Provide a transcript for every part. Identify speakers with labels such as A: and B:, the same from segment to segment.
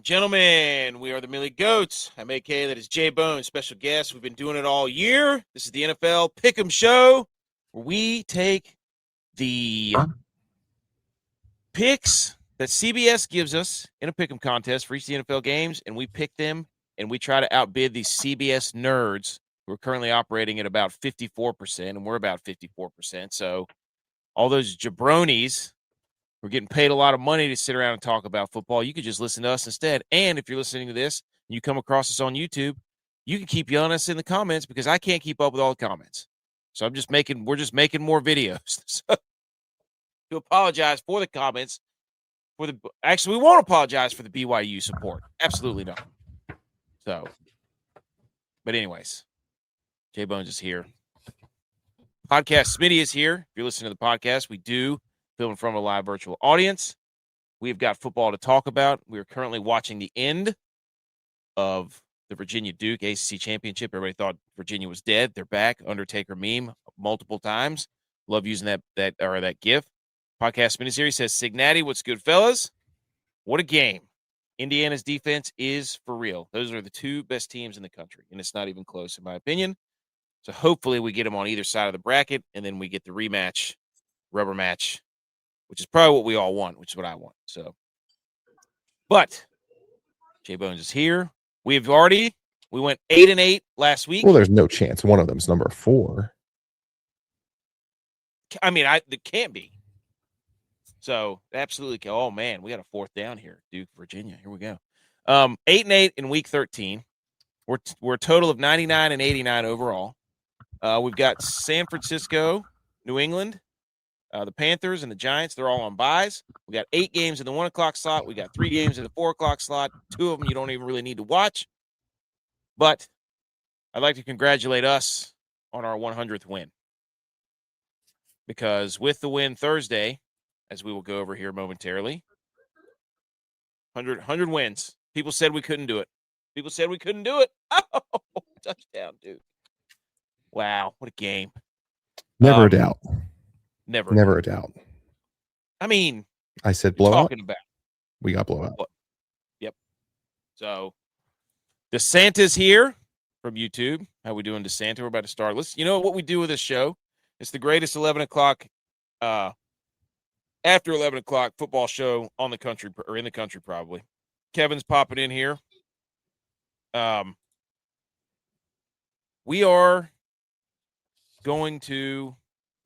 A: and gentlemen, we are the Millie Goats. I'm AK, that is JBonez, special guest. We've been doing it all year. This is the NFL Pick'em Show, where we take the picks that CBS gives us in a Pick'em contest for each of the NFL games, and we pick them, and we try to outbid these CBS nerds who are currently operating at about 54%, and we're about 54%. So all those jabronis, we're getting paid a lot of money to sit around and talk about football. You could just listen to us instead. And if you're listening to this and you come across us on YouTube, you can keep yelling at us in the comments because I can't keep up with all the comments. So we're just making more videos. So, to apologize for the comments, actually, we won't apologize for the BYU support. Absolutely not. So, but anyways, JBonez is here. Podcast Smitty is here. If you're listening to the podcast, we do film in front of a live virtual audience. We've got football to talk about. We are currently watching the end of the Virginia-Duke ACC Championship. Everybody thought Virginia was dead. They're back. Undertaker meme multiple times. Love using that GIF. Podcast miniseries says, Signati, what's good, fellas? What a game. Indiana's defense is for real. Those are the two best teams in the country, and it's not even close, in my opinion. So hopefully we get them on either side of the bracket, and then we get the rematch, rubber match, which is probably what we all want, which is what I want. So, but JBonez is here. We went 8-8 last week.
B: Well, there's no chance one of them's number 4.
A: I mean, it can't be. So absolutely. Oh man, we got a fourth down here, Duke, Virginia. Here we go. 8-8 in week 13. We're a total of 99 and 89 overall. We've got San Francisco, New England, the Panthers, and the Giants. They're all on buys. We got 8 games in the 1 o'clock slot. We got 3 games in the 4 o'clock slot. 2 of them you don't even really need to watch. But I'd like to congratulate us on our 100th win. Because with the win Thursday, as we will go over here momentarily, 100 wins. People said we couldn't do it. Oh, touchdown, dude. Wow, what a game.
B: Never a doubt.
A: Never
B: a doubt.
A: I mean,
B: I said blowout.
A: Talking about.
B: We got blowout.
A: Yep. So, DeSanta's here from YouTube. How we doing, DeSanta? We're about to start. You know what we do with this show? It's the greatest 11 o'clock, after 11 o'clock football show on the country, or in the country probably. Kevin's popping in here. We are going to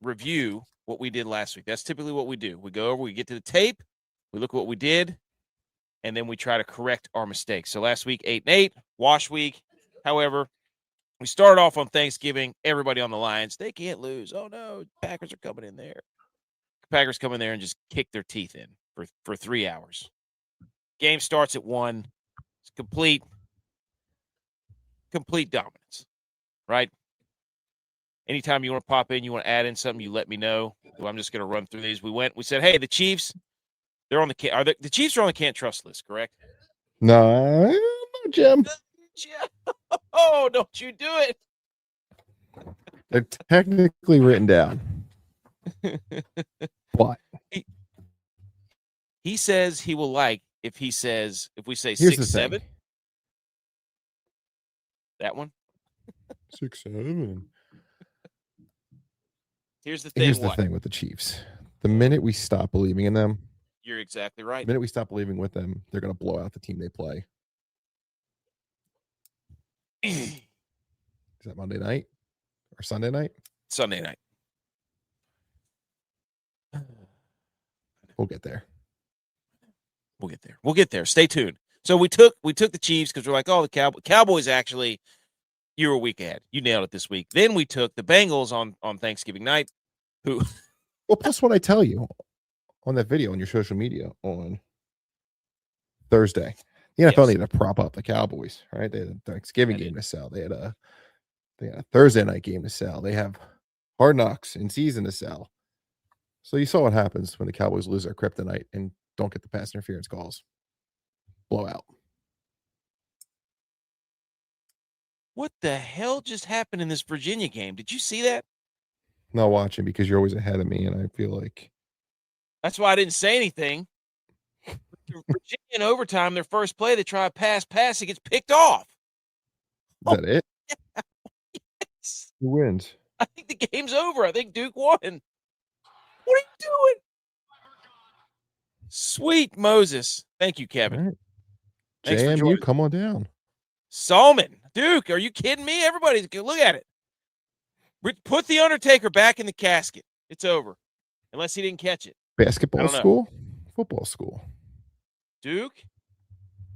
A: review what we did last week. That's typically what we do. We go over, we get to the tape, we look at what we did, and then we try to correct our mistakes. So last week, 8-8, wash week. However, we started off on Thanksgiving. Everybody on the Lions, they can't lose. Oh, no, Packers are coming in there. Packers come in there and just kick their teeth in for 3 hours. Game starts at 1. It's complete dominance, right? Anytime you want to pop in, you want to add in something, you let me know. I'm just going to run through these. We said, hey, the Chiefs, they're on the Chiefs are on the can't trust list, correct?
B: No, Jim.
A: Oh, don't you do it.
B: They're technically written down. What?
A: He says he will like if we say
B: Here's
A: 6-7. That one?
B: 6-7.
A: Here's the thing.
B: Here's the thing with the Chiefs. The minute we stop believing in them,
A: you're exactly right.
B: The minute we stop believing with them, they're going to blow out the team they play. Is that Monday night or Sunday night?
A: Sunday night.
B: We'll get there.
A: We'll get there. Stay tuned. So we took the Chiefs because we're like, oh, the Cowboys actually, you're a week ahead. You nailed it this week. Then we took the Bengals on Thanksgiving night.
B: Well, plus what I tell you on that video on your social media on Thursday, the NFL needed to prop up the Cowboys, right? They had a Thanksgiving game to sell. They had a Thursday night game to sell. They have Hard Knocks in season to sell. So you saw what happens when the Cowboys lose their kryptonite and don't get the pass interference calls. Blowout.
A: What the hell just happened in this Virginia game? Did you see that?
B: Not watching because you're always ahead of me, and I feel like
A: that's why I didn't say anything. Virginia in overtime, their first play, they try a pass, it gets picked off.
B: Is that it?
A: Yes.
B: Who wins?
A: I think the game's over. I think Duke won. What are you doing? Sweet Moses. Thank you, Kevin.
B: All right.
A: Thanks for
B: JMU,
A: joining.
B: come on down.
A: Salmon. Duke, are you kidding me? Everybody's look at it. Put the Undertaker back in the casket. It's over. Unless he didn't catch it.
B: Basketball school? Football school.
A: Duke?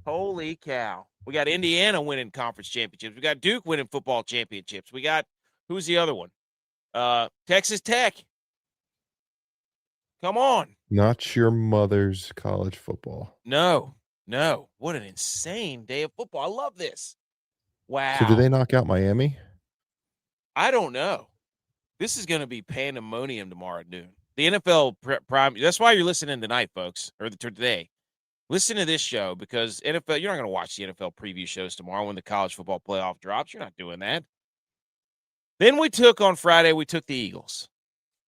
A: Holy cow. We got Indiana winning conference championships. We got Duke winning football championships. We got, who's the other one? Texas Tech. Come on.
B: Not your mother's college football.
A: No. What an insane day of football. I love this. Wow.
B: So did they knock out Miami?
A: I don't know. This is going to be pandemonium tomorrow at noon. The NFL prime. That's why you're listening tonight, folks, or today. Listen to this show because NFL. You're not going to watch the NFL preview shows tomorrow when the college football playoff drops. You're not doing that. Then on Friday, we took the Eagles.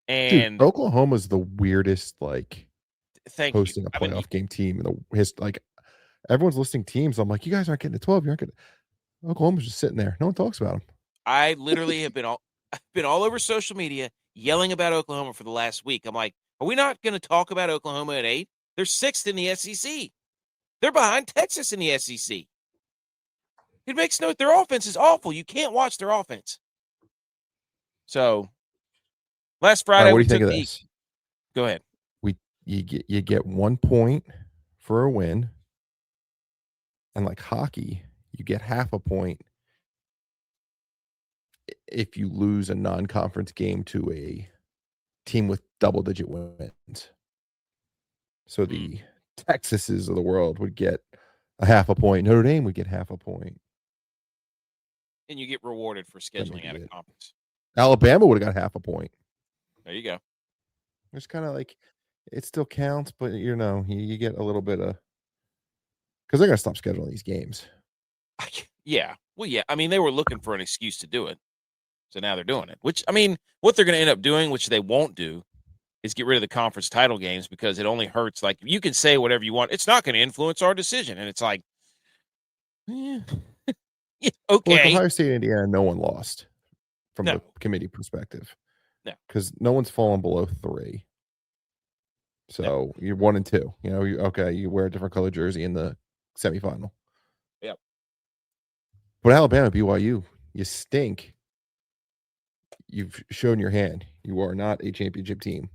A: And
B: dude, Oklahoma's the weirdest, hosting
A: you.
B: a playoff game team in the history. Everyone's listing teams. I'm like, you guys aren't getting to 12. You're not getting. Oklahoma's just sitting there. No one talks about them.
A: I literally have been all over social media yelling about Oklahoma for the last week. I'm like, are we not going to talk about Oklahoma at 8? They're 6th in the SEC. They're behind Texas in the SEC. It makes their offense is awful. You can't watch their offense. So last Friday,
B: what do you think of this?
A: Go ahead.
B: You get 1 point for a win, and like hockey, you get half a point if you lose a non-conference game to a team with double-digit wins. So the Texases of the world would get a half a point. Notre Dame would get half a point.
A: And you get rewarded for scheduling out of conference.
B: Alabama would have got half a point.
A: There you go.
B: It's kind of like it still counts, but you get a little bit of because they're gonna stop scheduling these games.
A: Yeah. Well, yeah. I mean, they were looking for an excuse to do it. So now they're doing it. Which, I mean, what they're going to end up doing, which they won't do, is get rid of the conference title games because it only hurts. Like, you can say whatever you want. It's not going to influence our decision. And it's like, yeah, okay.
B: Well, Ohio State and Indiana, no one lost from the committee perspective.
A: No.
B: Because no one's fallen below 3. So you're 1 and 2. You wear a different color jersey in the semifinal.
A: Yep.
B: But Alabama, BYU, you stink. You've shown your hand. You are not a championship team.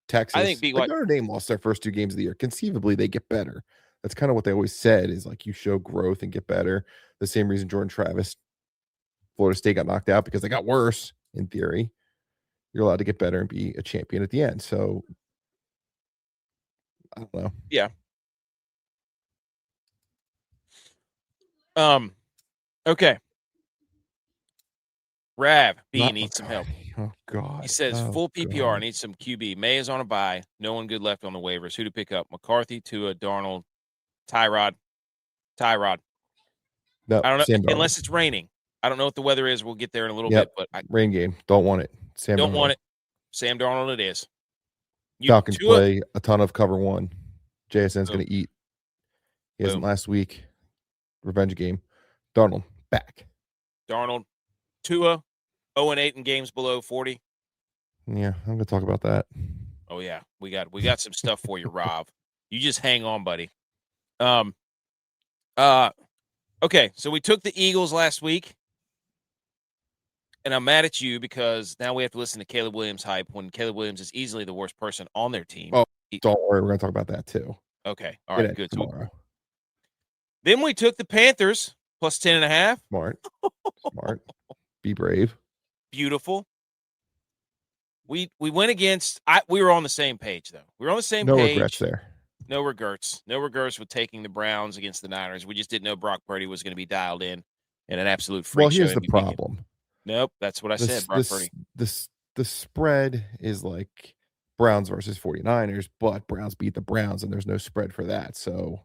B: Texas,
A: I think
B: Notre Dame lost their first 2 games of the year. Conceivably, they get better. That's kind of what they always said is like you show growth and get better. The same reason Jordan Travis, Florida State got knocked out because they got worse in theory. You're allowed to get better and be a champion at the end. So I don't know.
A: Yeah. Okay. Rav B needs some help.
B: Oh God.
A: He says full PPR needs some QB. May is on a bye. No one good left on the waivers. Who to pick up? McCarthy, Tua, Darnold, Tyrod.
B: No,
A: I don't know.
B: Sam
A: Unless it's raining. I don't know what the weather is. We'll get there in a little bit, but
B: rain game. Don't want it.
A: Don't want it. Sam Darnold it is.
B: Falcons play a ton of cover 1. JSN's going to eat. He hasn't last week. Revenge game. Darnold back.
A: Darnold. Tua 0-8 in games below 40.
B: Yeah, I'm going to talk about that.
A: Oh yeah, we got some stuff for you, Rob. You just hang on, buddy. Okay, so we took the Eagles last week, and I'm mad at you because now we have to listen to Caleb Williams hype when Caleb Williams is easily the worst person on their team.
B: Oh, don't worry, we're going to talk about that too.
A: Okay, all right, good.
B: Tomorrow.
A: Then we took the Panthers plus 10.5.
B: Smart. Be brave.
A: Beautiful. We went against. We were on the same page though. We were on the same page.
B: No regrets there.
A: No regrets. No regrets with taking the Browns against the Niners. We just didn't know Brock Purdy was going to be dialed in and an absolute freak.
B: Well, here's the problem.
A: Nope, that's what I said. Brock Purdy.
B: The spread is like Browns versus 49ers, but Browns beat the Browns, and there's no spread for that. So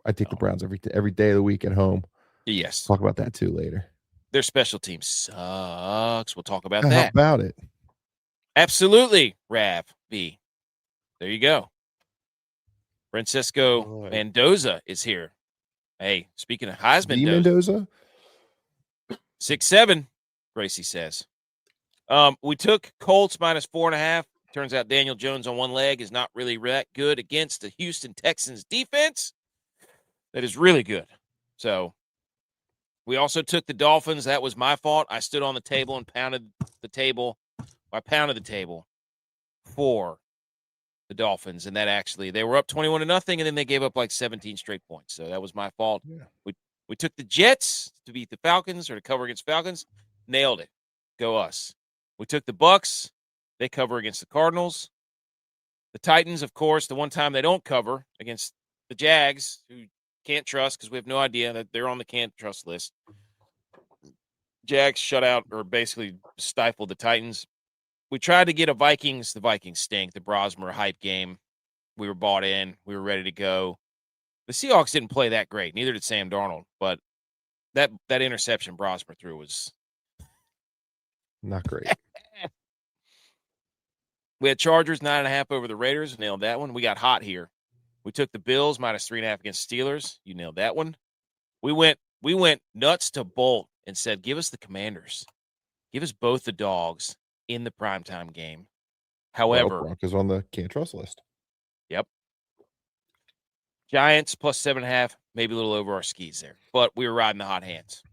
B: I take the Browns every day of the week at home.
A: Yes.
B: Talk about that too later.
A: Their special team sucks. We'll talk about that.
B: How about it?
A: Absolutely, Rav B. There you go. Francisco
B: Right.
A: Mendoza is here. Hey, speaking of Heisman,
B: The Mendoza?
A: 6-7, Gracie says. We took Colts minus 4.5. Turns out Daniel Jones on one leg is not really that good against the Houston Texans defense. That is really good. So we also took the Dolphins. That was my fault. I stood on the table and pounded the table. I pounded the table for the Dolphins, and that actually they were up 21-0, and then they gave up like 17 straight points. So that was my fault.
B: Yeah.
A: We took the Jets to beat the Falcons or to cover against Falcons. Nailed it. Go us. We took the Bucks. They cover against the Cardinals. The Titans, of course, the one time they don't cover against the Jags, who can't trust because we have no idea that they're on the can't trust list. Jags shut out or basically stifled the Titans. We tried to get the Vikings stink, the Brosmer hype game. We were bought in. We were ready to go. The Seahawks didn't play that great. Neither did Sam Darnold. But that interception Brosmer threw was
B: not great.
A: We had Chargers 9.5 over the Raiders. Nailed that one. We got hot here. We took the Bills minus 3.5 against Steelers. You nailed that one. We went nuts to Bolt and said, give us the Commanders. Give us both the dogs in the primetime game. However,
B: Broncos on the can't trust list.
A: Yep. Giants plus 7.5, maybe a little over our skis there. But we were riding the hot hands.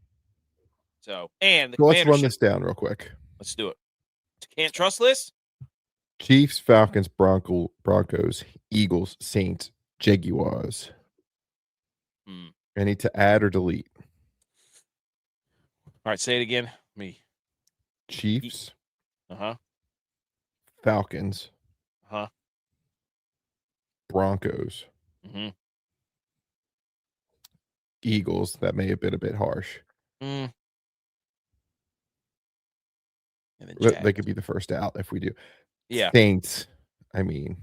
A: So, and the
B: let's run this down real quick.
A: Let's do it. Can't trust list?
B: Chiefs, Falcons, Broncos, Eagles, Saints, Jaguars. Any to add or delete?
A: All right, say it again. Me.
B: Chiefs.
A: Uh-huh.
B: Falcons.
A: Uh-huh.
B: Broncos.
A: Mm-hmm.
B: Eagles. That may have been a bit harsh.
A: And
B: they could be the first out if we do.
A: Yeah.
B: Saints. I mean,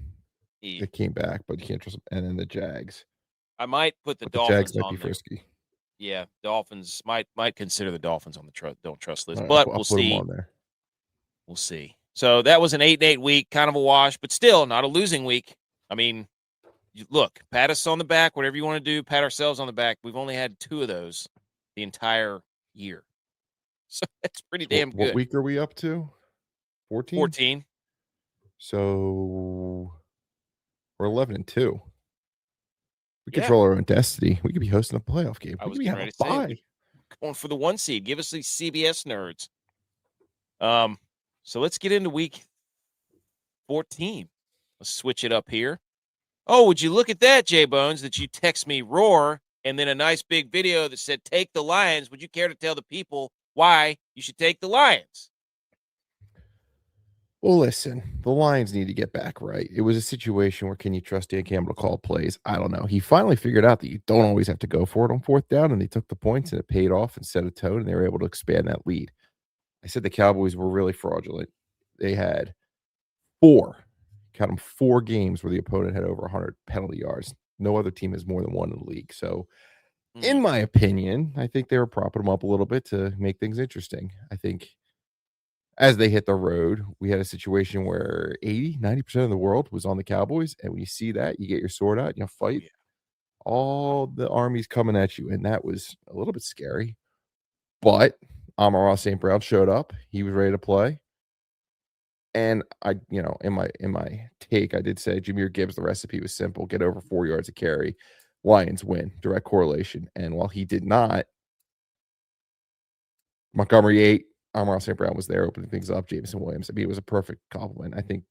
B: they came back, but you can't trust them. And then the Jags.
A: I might put the Dolphins
B: Jags might
A: on
B: be frisky.
A: Yeah, Dolphins might consider the Dolphins on the don't trust list,
B: right,
A: but
B: I'll
A: we'll
B: put
A: see.
B: Them on there.
A: We'll see. So that was an 8-8 week, kind of a wash, but still not a losing week. I mean, look, pat us on the back, whatever you want to do, pat ourselves on the back. We've only had 2 of those the entire year. So that's pretty damn good.
B: What week are we up to? 14?
A: 14.
B: So we're 11-2. We control our own destiny. We could be hosting a playoff game.
A: I was getting ready to say, going for the 1 seed. Give us these CBS nerds. So let's get into week 14. Let's switch it up here. Oh, would you look at that, JBonez, that you text me roar and then a nice big video that said take the Lions. Would you care to tell the people why you should take the Lions?
B: Well, listen, the Lions need to get back right. It was a situation where can you trust Dan Campbell to call plays? I don't know. He finally figured out that you don't always have to go for it on 4th down, and they took the points, and it paid off and set a tone, and they were able to expand that lead. I said the Cowboys were really fraudulent. They had 4 games where the opponent had over 100 penalty yards. No other team has more than 1 in the league. So, in my opinion, I think they were propping them up a little bit to make things interesting. I think as they hit the road, we had a situation where 80-90% of the world was on the Cowboys. And when you see that, you get your sword out, you fight. All the armies coming at you. And that was a little bit scary. But Amon-Ra St. Brown showed up. He was ready to play. And I, in my take, I did say Jahmyr Gibbs, the recipe was simple. Get over 4 yards of carry. Lions win. Direct correlation. And while he did not, Montgomery 8, Amon-Ra St. Brown was there opening things up. Jameson Williams. I mean, it was a perfect compliment. I think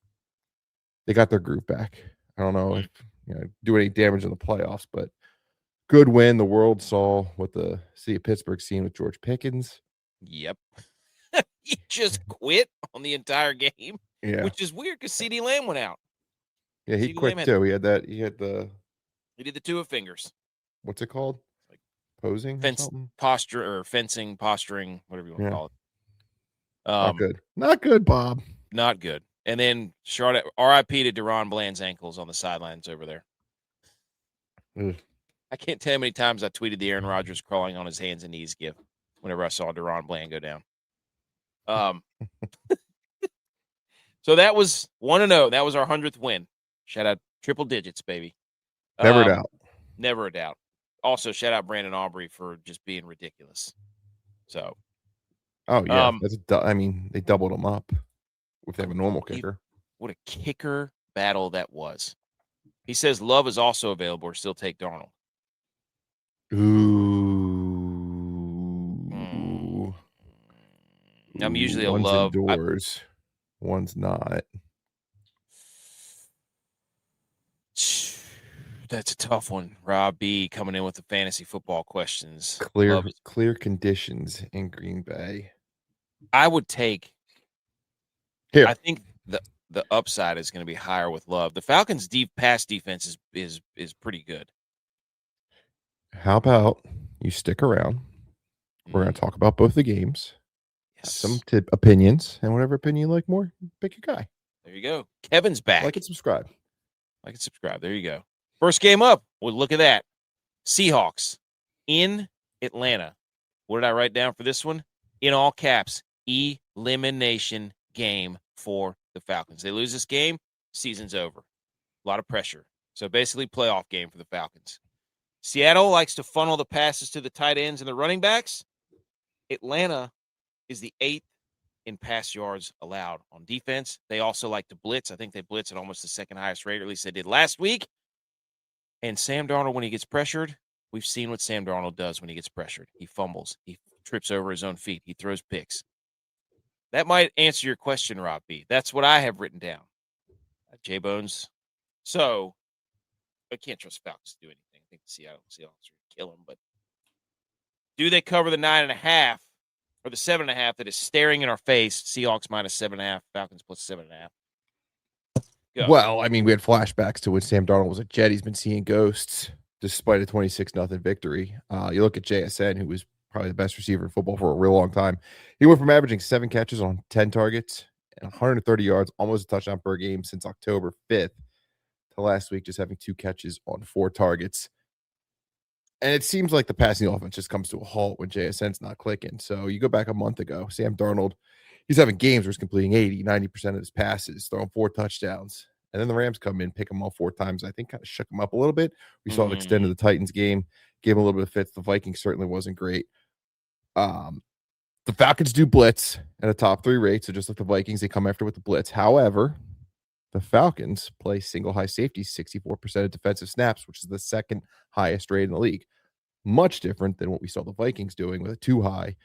B: they got their groove back. I don't know if do any damage in the playoffs, but good win. The world saw what the city of Pittsburgh seen with George Pickens.
A: Yep. He just quit on the entire game.
B: Yeah.
A: Which is weird because CeeDee Lamb went out.
B: Yeah, he quit too. He did the
A: 2 of fingers.
B: What's it called? Like posing or something?
A: Posture or fencing, posturing, whatever you want to call it.
B: Not good. Not good, Bob.
A: Not good. And then Charlotte, RIP to Deron Bland's ankles on the sidelines over there.
B: Ugh.
A: I can't tell you how many times I tweeted the Aaron Rodgers crawling on his hands and knees gif whenever I saw Deron Bland go down. So that was 1-0. That was our 100th win. Shout out triple digits, baby.
B: Never a doubt.
A: Never a doubt. Also, shout out Brandon Aubrey for just being ridiculous. So,
B: oh yeah, I mean, they doubled him up if they have a normal kicker.
A: What a kicker battle that was. He says Love is also available, or still take Darnold.
B: Ooh.
A: I'm usually a
B: one's
A: Love.
B: Indoors. One's not.
A: That's a tough one. Rob B coming in with the fantasy football questions.
B: Clear conditions in Green Bay.
A: I would take.
B: Here.
A: I think the upside is going to be higher with Love. The Falcons' pass defense is pretty good.
B: How about you stick around? We're going to talk about both the games. Yes. Some opinions, and whatever opinion you like more, pick your guy.
A: There you go. Kevin's back.
B: Like and subscribe.
A: There you go. First game up. Well, look at that. Seahawks in Atlanta. What did I write down for this one? In all caps, elimination game for the Falcons. They lose this game, season's over. A lot of pressure. So basically playoff game for the Falcons. Seattle likes to funnel the passes to the tight ends and the running backs. Atlanta is the 8th in pass yards allowed on defense. They also like to blitz. I think they blitz at almost the second highest rate, or at least they did last week. And Sam Darnold, when he gets pressured, we've seen what Sam Darnold does when he gets pressured. He fumbles. He trips over his own feet. He throws picks. That might answer your question, Rob B. That's what I have written down. JBonez. So, I can't trust Falcons to do anything. I think the Seattle Seahawks are going to kill them. But do they cover the 9.5 or the 7.5 that is staring in our face? Seahawks minus 7.5, Falcons plus 7.5. Go.
B: Well, I mean, we had flashbacks to when Sam Darnold was a Jet. He's been seeing ghosts despite a 26-0 victory. You look at JSN, who was probably the best receiver in football for a real long time. He went from averaging 7 catches on 10 targets and 130 yards, almost a touchdown per game since October 5th, to last week just having 2 catches on 4 targets. And it seems like the passing offense just comes to a halt when JSN's not clicking. So you go back a month ago, Sam Darnold, he's having games where he's completing 80, 90% of his passes, throwing 4 touchdowns. And then the Rams come in, pick him all 4 times. I think kind of shook him up a little bit. We saw it extend to the Titans game, gave him a little bit of fits. The Vikings certainly wasn't great. The Falcons do blitz at a top 3 rate. So just like the Vikings, they come after with the blitz. However, the Falcons play single high safety, 64% of defensive snaps, which is the second highest rate in the league. Much different than what we saw the Vikings doing with a 2 high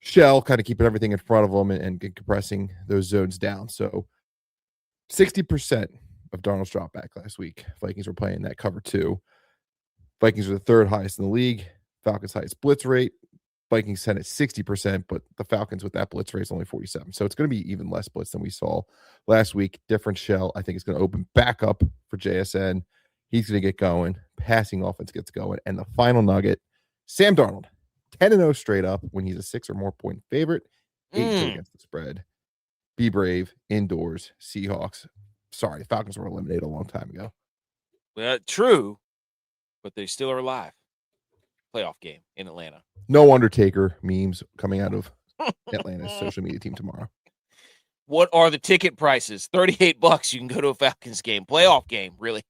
B: shell, kind of keeping everything in front of them and compressing those zones down. So 60% of Darnold's drop back last week. Vikings were playing that cover 2. Vikings are the 3rd highest in the league. Falcons highest blitz rate. Vikings sent at 60%, but the Falcons with that blitz rate is only 47. So it's going to be even less blitz than we saw last week. Different shell. I think it's going to open back up for JSN. He's going to get going. Passing offense gets going. And the final nugget, Sam Darnold, 10-0 straight up when he's a 6 or more point favorite, 8-2 against the spread. Be brave, indoors, Seahawks. Sorry, the Falcons were eliminated a long time ago.
A: Well, true, but they still are alive. Playoff game in Atlanta.
B: No Undertaker memes coming out of Atlanta's social media team tomorrow.
A: What are the ticket prices? $38. You can go to a Falcons game. Playoff game, really.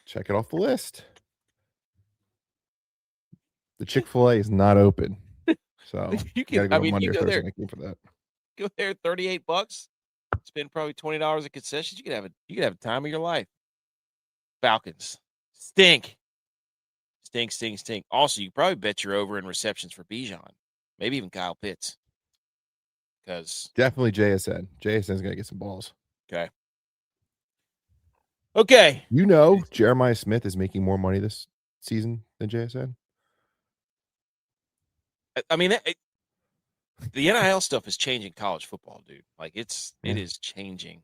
B: Check it off the list. The Chick-fil-A is not open. So you gotta go Monday or Thursday night game for that.
A: Go there, $38. Spend probably $20 at concessions. You could have a time of your life. Falcons. Stink. Also, you probably bet you're over in receptions for Bijan. Maybe even Kyle Pitts. Because
B: definitely JSN. JSN's gonna get some balls.
A: Okay.
B: You know, Jeremiah Smith is making more money this season than JSN.
A: I mean, the NIL stuff is changing college football, dude. Like it is changing.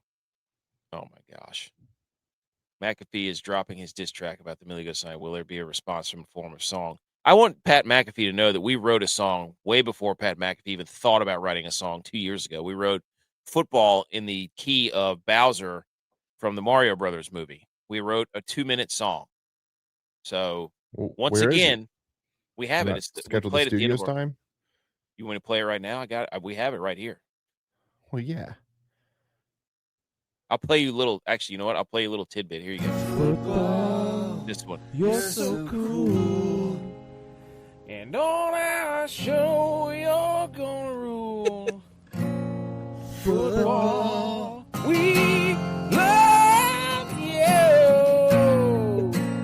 A: Oh my gosh. McAfee is dropping his diss track about the Millie Go sign. Will there be a response from a form of song? I want Pat McAfee to know that we wrote a song way before Pat McAfee even thought about writing a song 2 years ago. We wrote football in the key of Bowser from the Mario Brothers movie. We wrote a 2-minute song. So once again, we have it. It's
B: scheduled the studio's time.
A: You want to play it right now? We have it right here.
B: Well, yeah.
A: I'll play you a little. Actually, you know what? I'll play you a little tidbit. Here you go.
C: Football,
A: This one.
C: you're so cool.
A: And on our show, you're gonna rule. Football, we love you.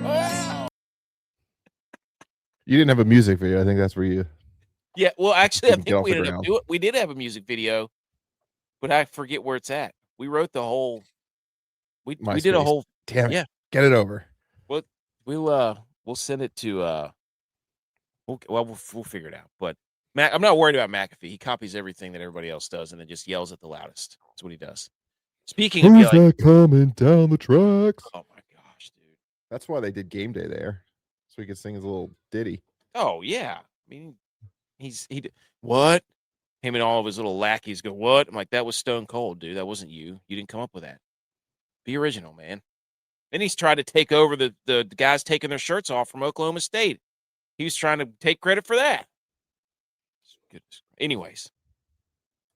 A: Oh.
B: You didn't have a music video. I think that's where you.
A: Yeah, well, actually, I
B: Didn't get
A: think
B: off
A: we
B: the
A: ended up
B: ground.
A: doing. We did have a music video, but I forget where it's at. We wrote the whole. We did a
B: MySpace.
A: whole.
B: Damn it.
A: Yeah.
B: Get it over.
A: We'll send it to. We'll figure it out. But I'm not worried about McAfee. He copies everything that everybody else does and then just yells at the loudest. That's what he does. Speaking of
B: Who's
A: yelling,
B: that coming down the tracks?
A: oh my gosh, dude.
B: That's why they did game day there, so he could sing his little ditty.
A: Oh yeah. I mean, what? Him and all of his little lackeys go, what? I'm like, that was Stone Cold, dude. That wasn't you. You didn't come up with that. Be original, man. Then he's tried to take over the guys taking their shirts off from Oklahoma State. He was trying to take credit for that. Anyways,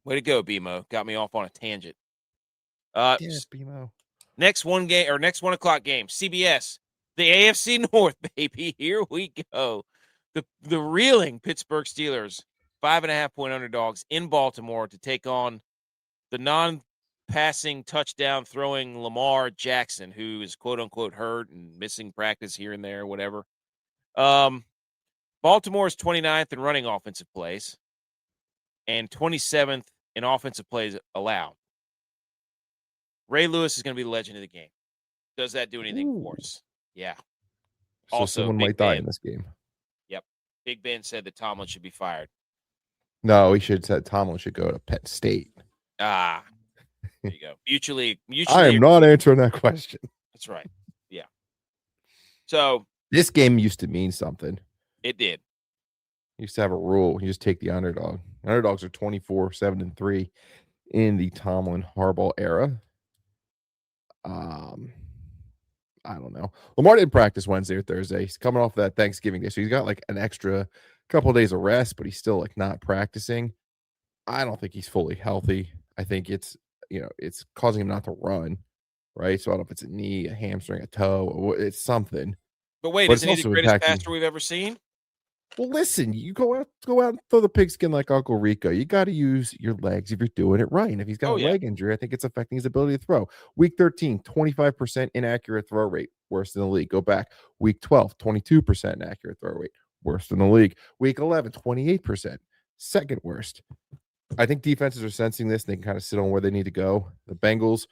A: way to go, BMO. Got me off on a tangent.
B: BMO.
A: Next 1 o'clock game, CBS, the AFC North, baby. Here we go. The reeling Pittsburgh Steelers, 5.5-point underdogs in Baltimore to take on the non-passing touchdown throwing Lamar Jackson, who is quote unquote hurt and missing practice here and there, whatever. Baltimore is 29th in running offensive plays and 27th in offensive plays allowed. Ray Lewis is going to be the legend of the game. Does that do anything for us? Yeah.
B: So
A: Also,
B: someone
A: Big
B: might die
A: Ben.
B: in this game.
A: Yep. Big Ben said that Tomlin should be fired.
B: No, he should said Tomlin should go to Penn State.
A: There you go. Mutually.
B: I am not answering that question.
A: That's right. Yeah. So
B: this game used to mean something.
A: It did.
B: You used to have a rule. You just take the underdog. Underdogs are 24-7-3 in the Tomlin Harbaugh era. I don't know. Lamar didn't practice Wednesday or Thursday. He's coming off that Thanksgiving day, so he's got like an extra couple of days of rest, but he's still like not practicing. I don't think he's fully healthy. I think it's causing him not to run, right? So I don't know if it's a knee, a hamstring, a toe, or it's something.
A: But wait, isn't he the greatest passer we've ever seen?
B: Well, listen, you go out and throw the pigskin like Uncle Rico. You got to use your legs if you're doing it right. And if he's got a leg injury, I think it's affecting his ability to throw. Week 13, 25% inaccurate throw rate, worse than the league. Go back. Week 12, 22% inaccurate throw rate, worse than the league. Week 11, 28%, second worst. I think defenses are sensing this. They can kind of sit on where they need to go. The Bengals,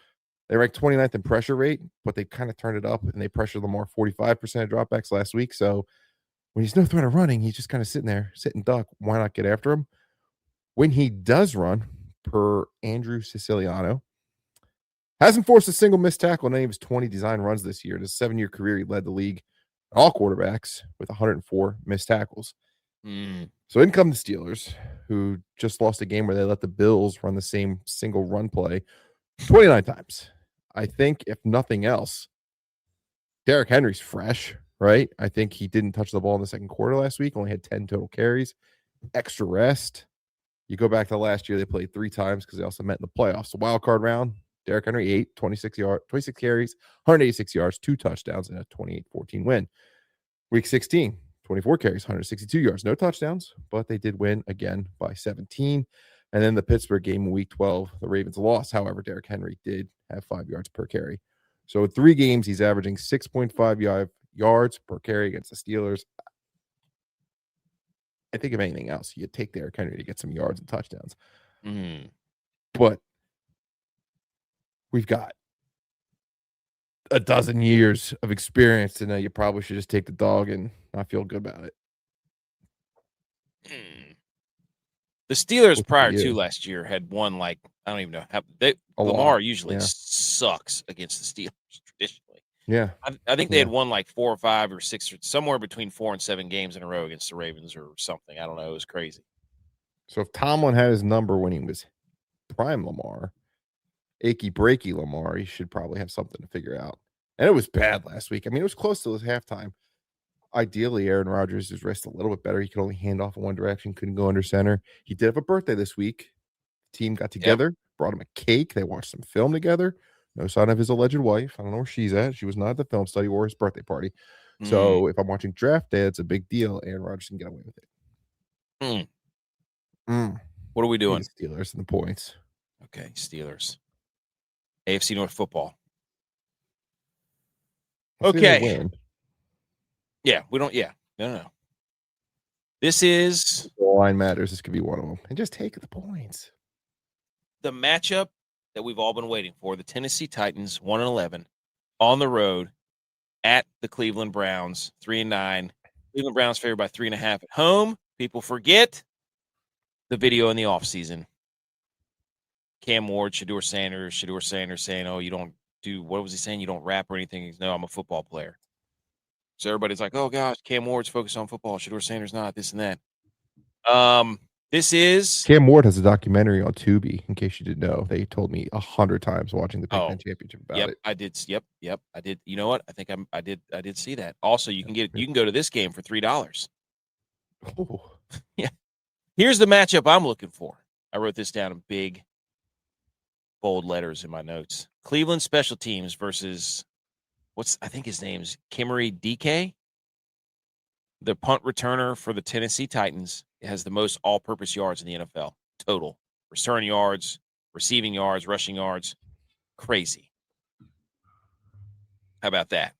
B: they ranked 29th in pressure rate, but they kind of turned it up and they pressured Lamar 45% of dropbacks last week. So when he's no threat of running, he's just kind of sitting there, sitting duck. Why not get after him? When he does run, per Andrew Siciliano, hasn't forced a single missed tackle in any of his 20 design runs this year. In his 7-year career, he led the league, all quarterbacks, with 104 missed tackles. So in come the Steelers, who just lost a game where they let the Bills run the same single run play 29 times. I think, if nothing else, Derrick Henry's fresh. Right? I think he didn't touch the ball in the second quarter last week, only had 10 total carries, extra rest. You go back to last year, they played 3 times because they also met in the playoffs. The wild card round, Derrick Henry, 26 carries, 186 yards, 2 touchdowns, and a 28-14 win. Week 16, 24 carries, 162 yards, no touchdowns, but they did win again by 17. And then the Pittsburgh game in week 12, the Ravens lost. However, Derrick Henry did have 5 yards per carry. So in 3 games, he's averaging 6.5 yards per carry against the Steelers. I think if anything else, you take Derrick Henry to get some yards and touchdowns. But we've got a dozen years of experience to know you probably should just take the dog and not feel good about it.
A: The Steelers prior to last year had won like, I don't even know. Lamar usually sucks against the Steelers traditionally.
B: Yeah.
A: I think they had won like 4 or 5 or 6 or somewhere between 4 and 7 games in a row against the Ravens or something. I don't know. It was crazy.
B: So if Tomlin had his number when he was prime Lamar, achy breaky Lamar, he should probably have something to figure out. And it was bad last week. I mean, it was close to his halftime. Ideally, Aaron Rodgers is wrist a little bit better. He could only hand off in one direction, couldn't go under center. He did have a birthday this week. The team got together, brought him a cake. They watched some film together. No sign of his alleged wife. I don't know where she's at. She was not at the film study or his birthday party. So if I'm watching Draft Day, it's a big deal. Aaron Rodgers can get away with it.
A: What are we
B: Give me
A: doing?
B: the Steelers and the points.
A: Okay, Steelers. AFC North football.
B: I think they
A: Okay.
B: win.
A: Yeah, we don't. Yeah, no. This is
B: The line matters. This could be one of them. And just take the points.
A: the matchup that we've all been waiting for. The Tennessee Titans, 1-11, on the road at the Cleveland Browns, 3-9. Cleveland Browns favored by 3.5 at home. People forget the video in the offseason. Cam Ward, Shedeur Sanders saying, oh, you don't do, what was he saying? You don't rap or anything. He's, no, I'm a football player. So everybody's like, oh, gosh, Cam Ward's focused on football. Shedeur Sanders not, this and that. This is
B: Cam Ward has a documentary on Tubi, in case you didn't know. They told me 100 times watching the Big Ten Championship about it.
A: I did. Yep. I did. You know what? I think I did see that. Also, you can go to this game for $3.
B: Oh.
A: Yeah. Here's the matchup I'm looking for. I wrote this down in big, bold letters in my notes. Cleveland special teams versus I think his name's Kimmery DK. The punt returner for the Tennessee Titans. It has the most all-purpose yards in the NFL total. Return yards, receiving yards, rushing yards. Crazy. How about that?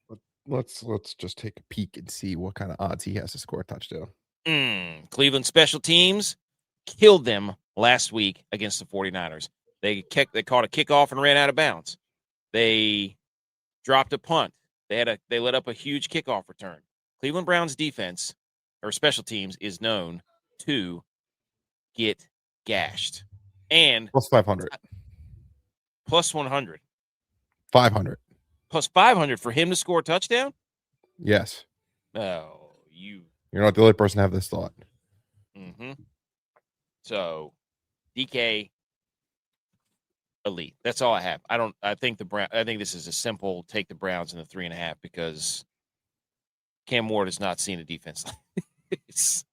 B: Let's just take a peek and see what kind of odds he has to score a touchdown.
A: Cleveland special teams killed them last week against the 49ers. They caught a kickoff and ran out of bounds. They dropped a punt. They let up a huge kickoff return. Cleveland Browns defense or special teams is known to get gashed. And
B: plus 500.
A: Plus 100.
B: 500.
A: Plus 500 for him to score a touchdown?
B: Yes.
A: Oh,
B: you're not the only person to have this thought.
A: So, DK elite. That's all I have. I think this is a simple take the Browns in the 3.5 because Cam Ward has not seen a defense like this.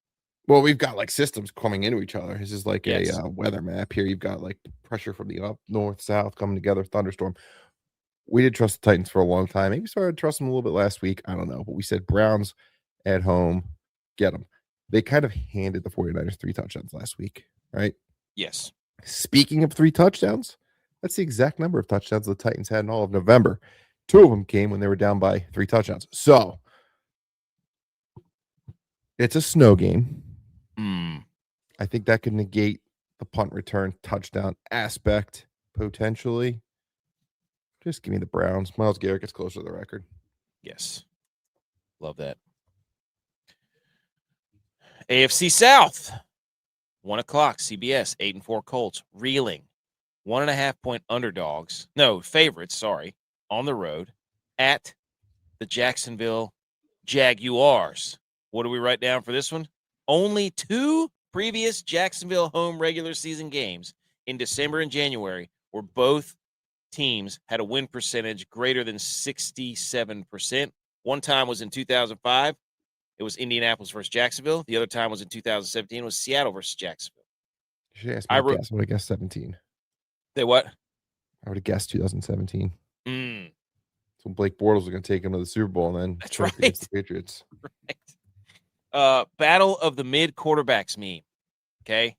B: Well, we've got like systems coming into each other. This is like a weather map here. You've got like pressure from the up, north, south coming together, thunderstorm. We did trust the Titans for a long time. Maybe started to trust them a little bit last week. I don't know. But we said Browns at home, get them. They kind of handed the 49ers 3 touchdowns last week, right?
A: Yes.
B: Speaking of 3 touchdowns, that's the exact number of touchdowns the Titans had in all of November. 2 of them came when they were down by 3 touchdowns. So it's a snow game. I think that could negate the punt return touchdown aspect potentially. Just give me the Browns. Myles Garrett gets closer to the record.
A: Yes. Love that. AFC South. 1 o'clock, CBS, 8-4 Colts, reeling. 1.5 point underdogs. No, favorites, sorry, on the road at the Jacksonville Jaguars. What do we write down for this one? Only 2 previous Jacksonville home regular season games in December and January where both teams had a win percentage greater than 67%. One time was in 2005. It was Indianapolis versus Jacksonville. The other time was in 2017. It was Seattle versus Jacksonville.
B: You should ask me guess. I would have guessed 17.
A: They what?
B: I would have guessed 2017. So Blake Bortles was going to take him to the Super Bowl and then
A: that's right
B: against the Patriots.
A: Right. Battle of the mid quarterbacks meme. Okay.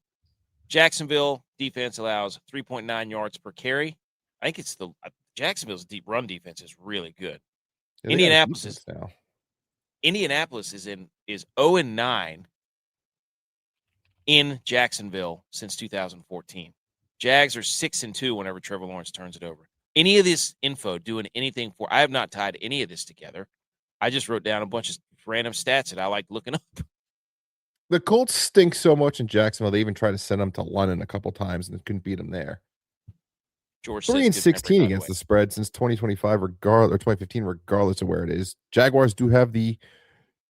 A: Jacksonville defense allows 3.9 yards per carry. I think it's Jacksonville's deep run defense is really good.
B: Yeah,
A: Indianapolis is 0-9 in Jacksonville since 2014. Jags are 6-2 whenever Trevor Lawrence turns it over. Any of this info doing anything for? I have not tied any of this together. I just wrote down a bunch of random stats that I like looking up.
B: The Colts stink so much in Jacksonville. They even tried to send them to London a couple times and couldn't beat them there.
A: George
B: 3-16 against the spread since 2025, regardless, or 2015, regardless of where it is. Jaguars do have the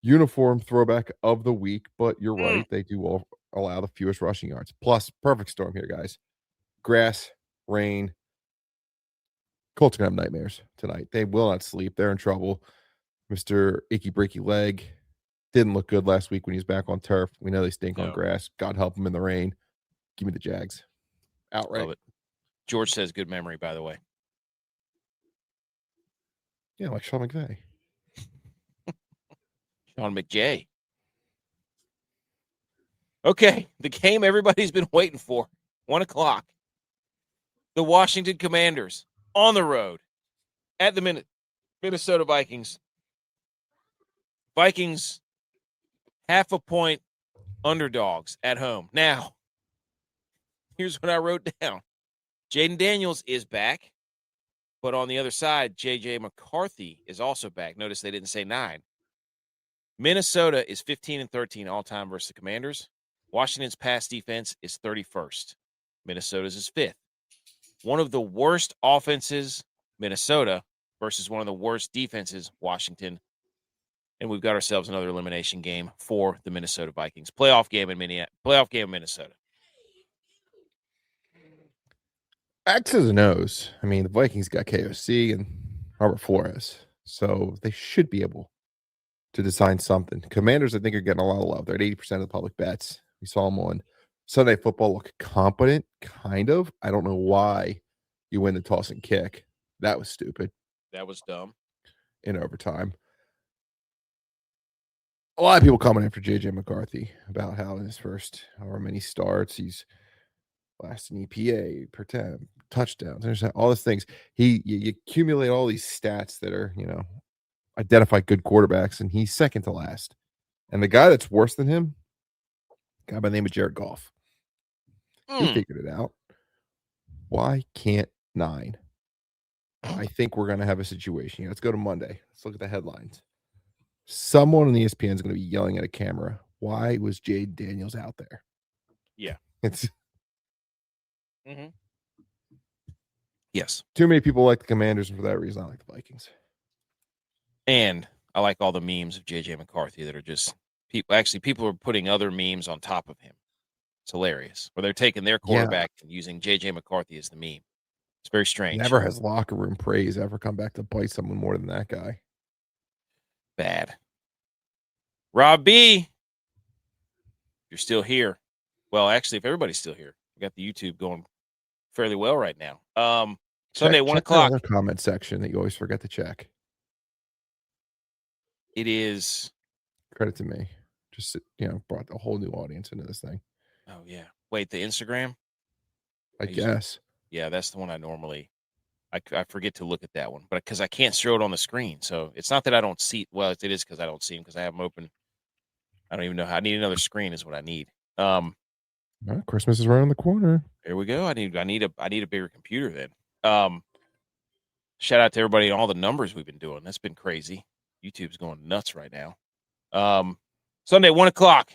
B: uniform throwback of the week, but you're right. They do allow the fewest rushing yards. Plus, perfect storm here, guys. Grass, rain. Colts are going to have nightmares tonight. They will not sleep. They're in trouble. Mr. Icky Breaky Leg didn't look good last week when he was back on turf. We know they stink on grass. God help him in the rain. Give me the Jags. Outright.
A: Love it. George says good memory, by the way.
B: Yeah, like Sean McVay.
A: Sean McJay. Okay, the game everybody's been waiting for. 1 o'clock. The Washington Commanders on the road at the Minnesota Vikings. Vikings, 0.5 point underdogs at home. Now, here's what I wrote down. Jaden Daniels is back, but on the other side, J.J. McCarthy is also back. Notice they didn't say 9. Minnesota is 15-13 all-time versus the Commanders. Washington's pass defense is 31st. Minnesota's is 5th. One of the worst offenses, Minnesota, versus one of the worst defenses, Washington. And we've got ourselves another elimination game for the Minnesota Vikings. Playoff game in Minnesota.
B: X's and O's. I mean, the Vikings got KOC and Robert Flores, so they should be able to design something. Commanders, I think, are getting a lot of love. They're at 80% of the public bets. We saw them on Sunday Football look competent, kind of. I don't know why you win the toss and kick. That was stupid.
A: That was dumb.
B: In overtime. A lot of people coming after J.J. McCarthy about how in his first however many starts, he's last in EPA, per 10, touchdowns, all these things. You accumulate all these stats that are, identify good quarterbacks, and he's second to last. And the guy that's worse than him, a guy by the name of Jared Goff. He figured it out. Why can't 9? I think we're going to have a situation. Let's go to Monday. Let's look at the headlines. Someone on ESPN is going to be yelling at a camera. Why was Jade Daniels out there?
A: Yeah.
B: It's
A: Yes.
B: Too many people like the Commanders, and for that reason, I like the Vikings.
A: And I like all the memes of J.J. McCarthy that are just people. Actually, people are putting other memes on top of him. It's hilarious. Where they're taking their quarterback and using J.J. McCarthy as the meme. It's very strange.
B: Never has locker room praise ever come back to bite someone more than that guy.
A: Bad. Rob B, you're still here. Well, actually, if everybody's still here, we got the YouTube going fairly well right now. Sunday, 1 o'clock.
B: Another comment section that you always forget to check.
A: It is.
B: Credit to me. Just, brought a whole new audience into this thing.
A: Oh, yeah. Wait, the Instagram?
B: I guess.
A: Yeah, that's the one I normally. I forget to look at that one, but because I can't show it on the screen. So it's not that I don't see. Well, it is because I don't see them because I have them open. I don't even know how. I need another screen is what I need.
B: Well, Christmas is right on the corner.
A: There we go. I need a bigger computer then. Shout out to everybody and all the numbers we've been doing. That's been crazy. YouTube's going nuts right now. Sunday, 1 o'clock.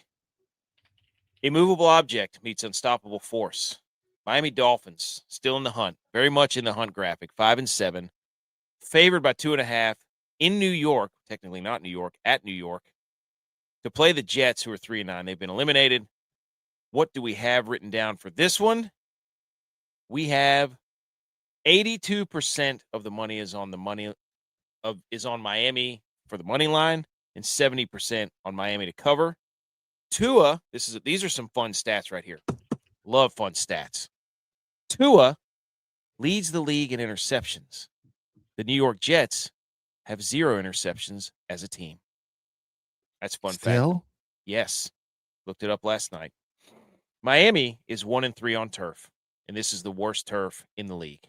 A: Immovable object meets unstoppable force. Miami Dolphins still in the hunt, very much in the hunt graphic, 5-7, favored by 2.5 in New York, technically not New York, at New York, to play the Jets, who are 3-9. They've been eliminated. What do we have written down for this one? We have 82% of the money is on Miami for the money line, and 70% on Miami to cover. Tua, these are some fun stats right here. Love fun stats. Tua leads the league in interceptions. The New York Jets have 0 interceptions as a team. That's fun fact. Yes. Looked it up last night. Miami is 1-3 on turf, and this is the worst turf in the league.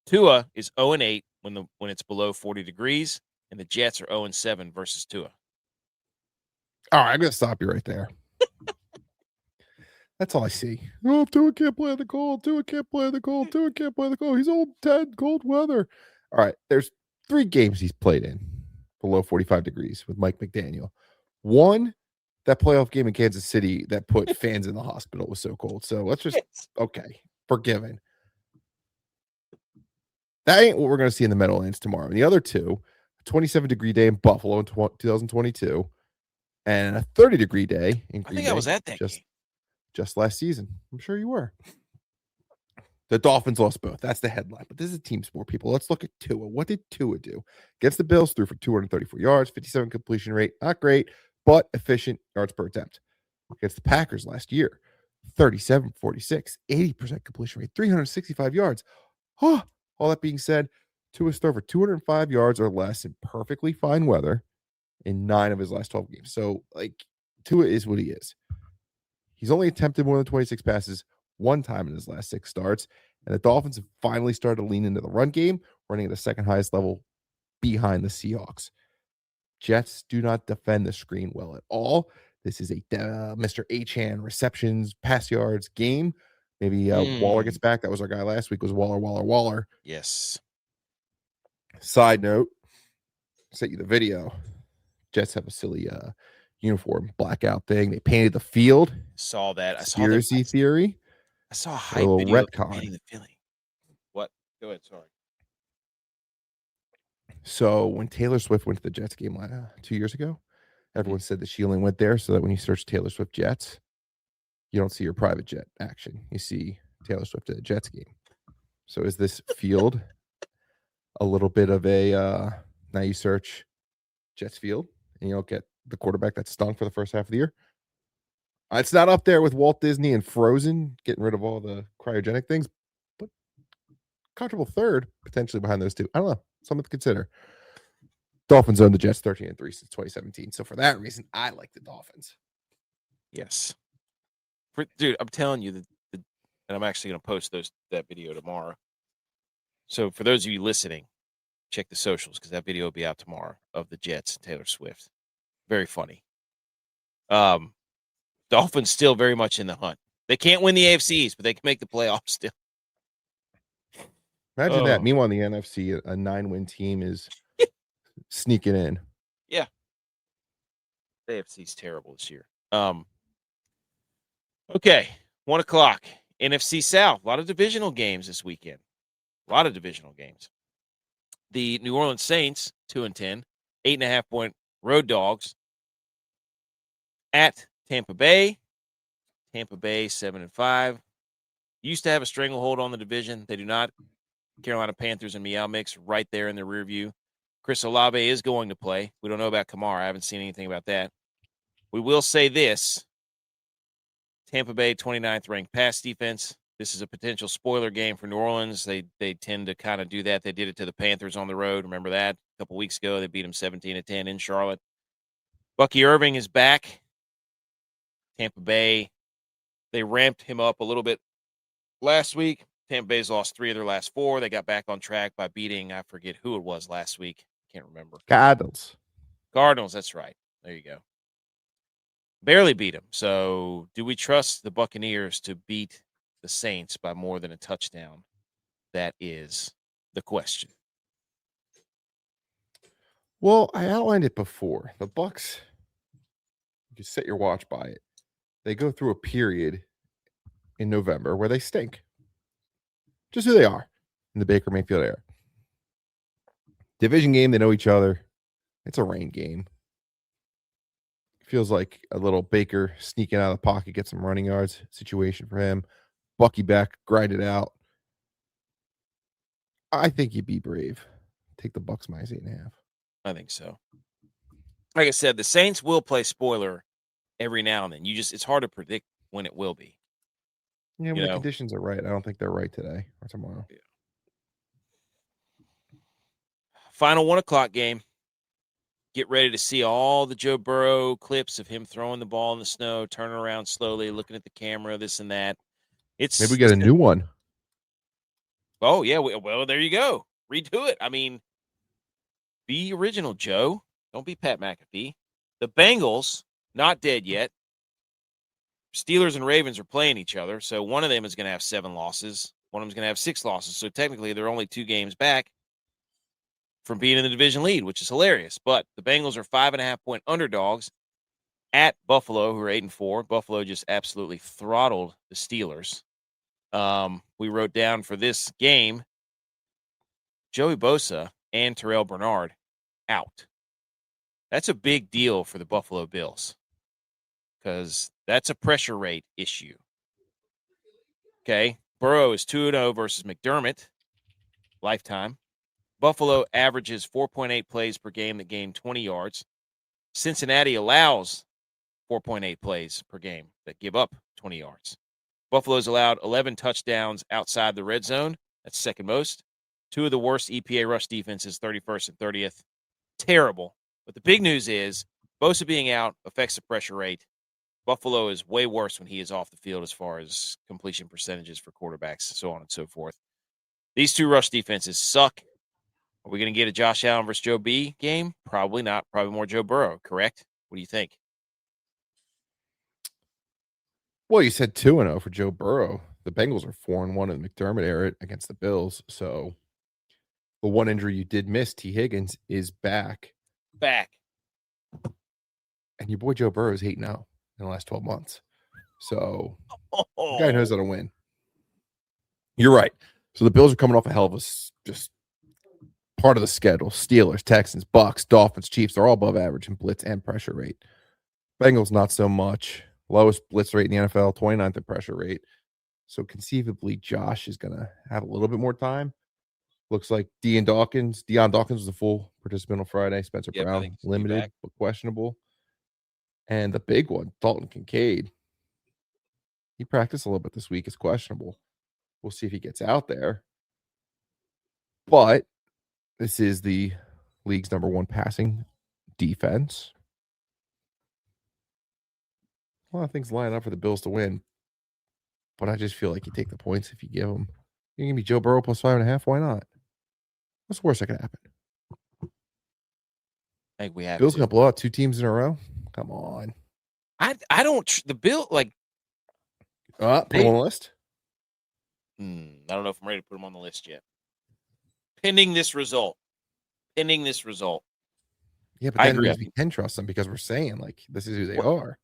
A: Tua is 0-8 when it's below 40 degrees, and the Jets are 0-7 versus Tua.
B: All right, I'm going to stop you right there. That's all I see. Oh, Tua can't play the cold. Tua can't play the cold. Tua can't play the cold. He's old, dead, cold weather. All right, there's 3 games he's played in below 45 degrees with Mike McDaniel. One, that playoff game in Kansas City that put fans in the hospital was so cold. So let's just, okay, forgiven. That ain't what we're going to see in the Meadowlands tomorrow. And the other 2, a 27-degree day in Buffalo in 2022 and a 30-degree day in Green Bay.
A: I think I was at that game.
B: Just last season. I'm sure you were. The Dolphins lost both. That's the headline. But this is a team sport, people. Let's look at Tua. What did Tua do? Against the Bills, threw for 234 yards, 57 completion rate. Not great, but efficient yards per attempt. Against the Packers last year, 37-46, 80% completion rate, 365 yards. All that being said, Tua's thrown for 205 yards or less in perfectly fine weather in 9 of his last 12 games. So, like, Tua is what he is. He's only attempted more than 26 passes one time in his last 6 starts, and the Dolphins have finally started to lean into the run game, running at the second highest level behind the Seahawks. Jets do not defend the screen well at all. This is a Mr. Achan receptions, pass yards game. Maybe Waller gets back. That was our guy last week, was Waller.
A: Yes.
B: Side note, sent you the video. Jets have a silly uniform blackout thing. They painted the field.
A: Saw that.
B: Conspiracy theory.
A: I saw a hype
B: little
A: video of
B: retcon.
A: painting the field. What? Go ahead. Sorry.
B: So when Taylor Swift went to the Jets game 2 years ago, everyone said that she only went there so that when you search Taylor Swift Jets, you don't see her private jet action. You see Taylor Swift at a Jets game. So is this field a little bit of a now you search Jets field and you don't get the quarterback that stunk for the first half of the year? It's not up there with Walt Disney and Frozen, getting rid of all the cryogenic things, but comfortable third potentially behind those two. I don't know. Something to consider. Dolphins own the Jets 13-3 since 2017. So for that reason, I like the Dolphins.
A: Yes. Dude, I'm telling you, and I'm actually going to post that video tomorrow. So for those of you listening, check the socials because that video will be out tomorrow of the Jets and Taylor Swift. Very funny. Dolphins still very much in the hunt. They can't win the AFC East, but they can make the playoffs still.
B: Imagine that. Meanwhile, in the NFC, a 9-win team is sneaking in.
A: Yeah. The AFC's terrible this year. Okay. 1 o'clock. NFC South. A lot of divisional games this weekend. A lot of divisional games. The New Orleans Saints, 2-10, 8.5-point road dogs at Tampa Bay. Tampa Bay, 7-5. Used to have a stranglehold on the division. They do not. Carolina Panthers and Meow Mix right there in the rear view. Chris Olave is going to play. We don't know about Kamara. I haven't seen anything about that. We will say this. Tampa Bay, 29th ranked pass defense. This is a potential spoiler game for New Orleans. They tend to kind of do that. They did it to the Panthers on the road. Remember that? A couple weeks ago, they beat them 17-10 in Charlotte. Bucky Irving is back. Tampa Bay, they ramped him up a little bit last week. Tampa Bay's lost 3 of their last 4. They got back on track by beating, I forget who it was last week. Can't remember.
B: Cardinals,
A: that's right. There you go. Barely beat them. So do we trust the Buccaneers to beat the Saints by more than a touchdown? That is the question.
B: Well, I outlined it before. The Bucs, you can set your watch by it. They go through a period in November where they stink. Just who they are in the Baker Mayfield era. Division game, they know each other. It's a rain game. Feels like a little Baker sneaking out of the pocket, get some running yards situation for him. Bucky back, grind it out. I think you'd be brave. Take the Bucs minus 8.5.
A: I think so. Like I said, the Saints will play spoiler every now and then. It's hard to predict when it will be.
B: Yeah, when the conditions are right. I don't think they're right today or tomorrow.
A: Yeah. Final 1 o'clock game. Get ready to see all the Joe Burrow clips of him throwing the ball in the snow, turning around slowly, looking at the camera, this and that.
B: Maybe we get a new one.
A: Oh, yeah. Well, there you go. Redo it. I mean, be original, Joe. Don't be Pat McAfee. The Bengals, not dead yet. Steelers and Ravens are playing each other, so one of them is going to have 7 losses. One of them is going to have 6 losses. So technically, they're only 2 games back from being in the division lead, which is hilarious. But the Bengals are 5.5-point underdogs at Buffalo, who are 8-4. Buffalo just absolutely throttled the Steelers. We wrote down for this game, Joey Bosa and Terrell Bernard out. That's a big deal for the Buffalo Bills because that's a pressure rate issue. Okay. Burrow is 2-0 versus McDermott lifetime. Buffalo averages 4.8 plays per game that gain 20 yards. Cincinnati allows 4.8 plays per game that give up 20 yards. Buffalo's allowed 11 touchdowns outside the red zone. That's second most. Two of the worst EPA rush defenses, 31st and 30th. Terrible. But the big news is Bosa being out affects the pressure rate. Buffalo is way worse when he is off the field as far as completion percentages for quarterbacks, so on and so forth. These two rush defenses suck. Are we going to get a Josh Allen versus Joe B game? Probably not. Probably more Joe Burrow, correct? What do you think?
B: Well, you said 2-0 for Joe Burrow. The Bengals are 4-1 in the McDermott era against the Bills. So the one injury you did miss, T. Higgins, is back. And your boy Joe Burrow is 8-0 in the last 12 months. So the guy knows how to win. You're right. So the Bills are coming off a hell of a just part of the schedule. Steelers, Texans, Bucks, Dolphins, Chiefs, they're all above average in blitz and pressure rate. Bengals, not so much. Lowest blitz rate in the NFL, 29th in pressure rate. So conceivably, Josh is going to have a little bit more time. Looks like Deion Dawkins was a full participant on Friday. Spencer Brown, limited, but questionable. And the big one, Dalton Kincaid. He practiced a little bit this week. Is questionable. We'll see if he gets out there. But this is the league's number one passing defense. A lot of things line up for the Bills to win. But I just feel like you take the points if you give them. You're going to be Joe Burrow plus 5.5. Why not? What's the worst that could happen?
A: I think we have
B: Bills going to blow out two teams in a row? Come on.
A: I don't the Bill like
B: put them on the list.
A: I don't know if I'm ready to put them on the list yet. Pending this result. Yeah,
B: but then we can trust them because we're saying like this is who they are.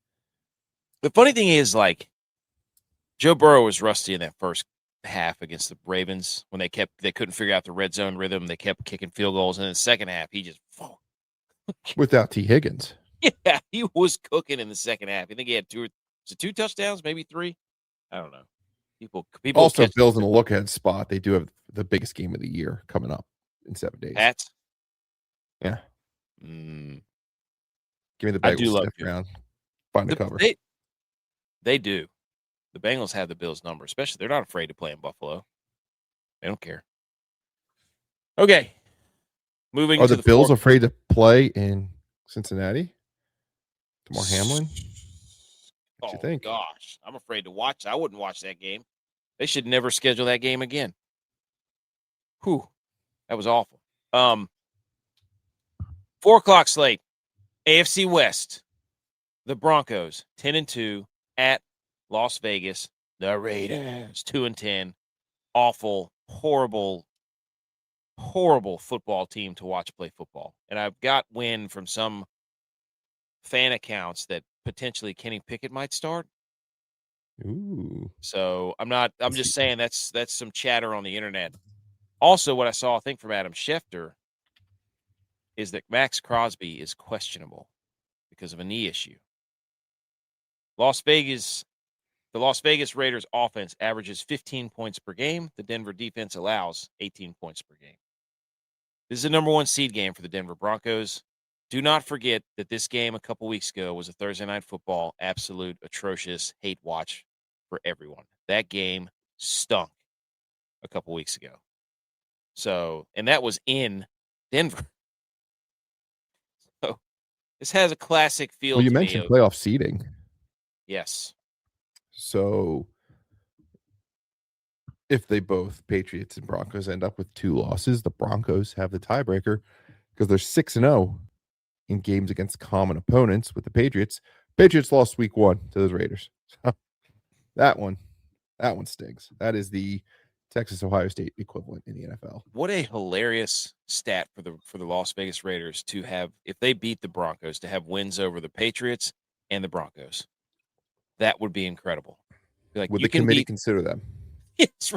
A: The funny thing is, like, Joe Burrow was rusty in that first half against the Ravens when they couldn't figure out the red zone rhythm. They kept kicking field goals, and in the second half, he just
B: without T. Higgins.
A: Yeah, he was cooking in the second half. I think he had two touchdowns, maybe 3. I don't know. People
B: also Bills in the look ahead spot. They do have the biggest game of the year coming up in 7 days.
A: Pats?
B: Yeah. Give me the Bengals stiff round. Find the cover.
A: They do. The Bengals have the Bills number, especially they're not afraid to play in Buffalo. They don't care. Okay. Moving
B: Are
A: to
B: the Bills afraid to play in Cincinnati? Damar Hamlin? What you think?
A: Gosh, I'm afraid to watch. I wouldn't watch that game. They should never schedule that game again. Whew. That was awful. 4:00 slate. AFC West. The Broncos, 10-2 at Las Vegas. The Raiders, 2-10. Awful, horrible football team to watch play football. And I've got wind from some fan accounts that potentially Kenny Pickett might start.
B: Ooh.
A: So I'm just saying that's some chatter on the internet. Also, what I saw, I think, from Adam Schefter is that Max Crosby is questionable because of a knee issue. The Las Vegas Raiders offense averages 15 points per game. The Denver defense allows 18 points per game. This is a number 1 seed game for the Denver Broncos. Do not forget that this game a couple weeks ago was a Thursday night football, absolute atrocious hate watch for everyone. That game stunk a couple weeks ago. So, and that was in Denver. So, this has a classic feel.
B: Well, you mentioned playoff seeding.
A: Yes.
B: So, if they both, Patriots and Broncos, end up with 2 losses, the Broncos have the tiebreaker because they're 6-0 in games against common opponents with the Patriots. Patriots lost week 1 to those Raiders. So that one stings. That is the Texas-Ohio State equivalent in the NFL.
A: What a hilarious stat for the Las Vegas Raiders to have, if they beat the Broncos, to have wins over the Patriots and the Broncos. That would be incredible. Like,
B: would the committee consider them?
A: Yes.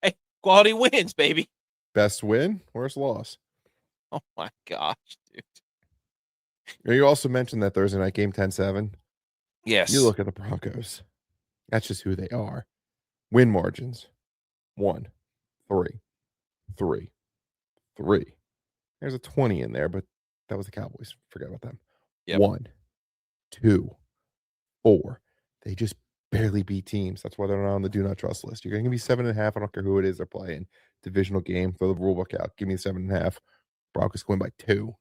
A: Hey, quality wins, baby.
B: Best win, worst loss.
A: Oh, my gosh, dude.
B: You also mentioned that Thursday night game 10-7.
A: Yes.
B: You look at the Broncos. That's just who they are. Win margins. 1, 3, 3, 3. There's a 20 in there, but that was the Cowboys. Forget about them.
A: Yep.
B: 1, 2, 4. They just barely beat teams. That's why they're not on the do not trust list. You're going to be 7.5. I don't care who it is they're playing. divisional game. Throw the rule book out. Give me 7.5. Broncos win by 2.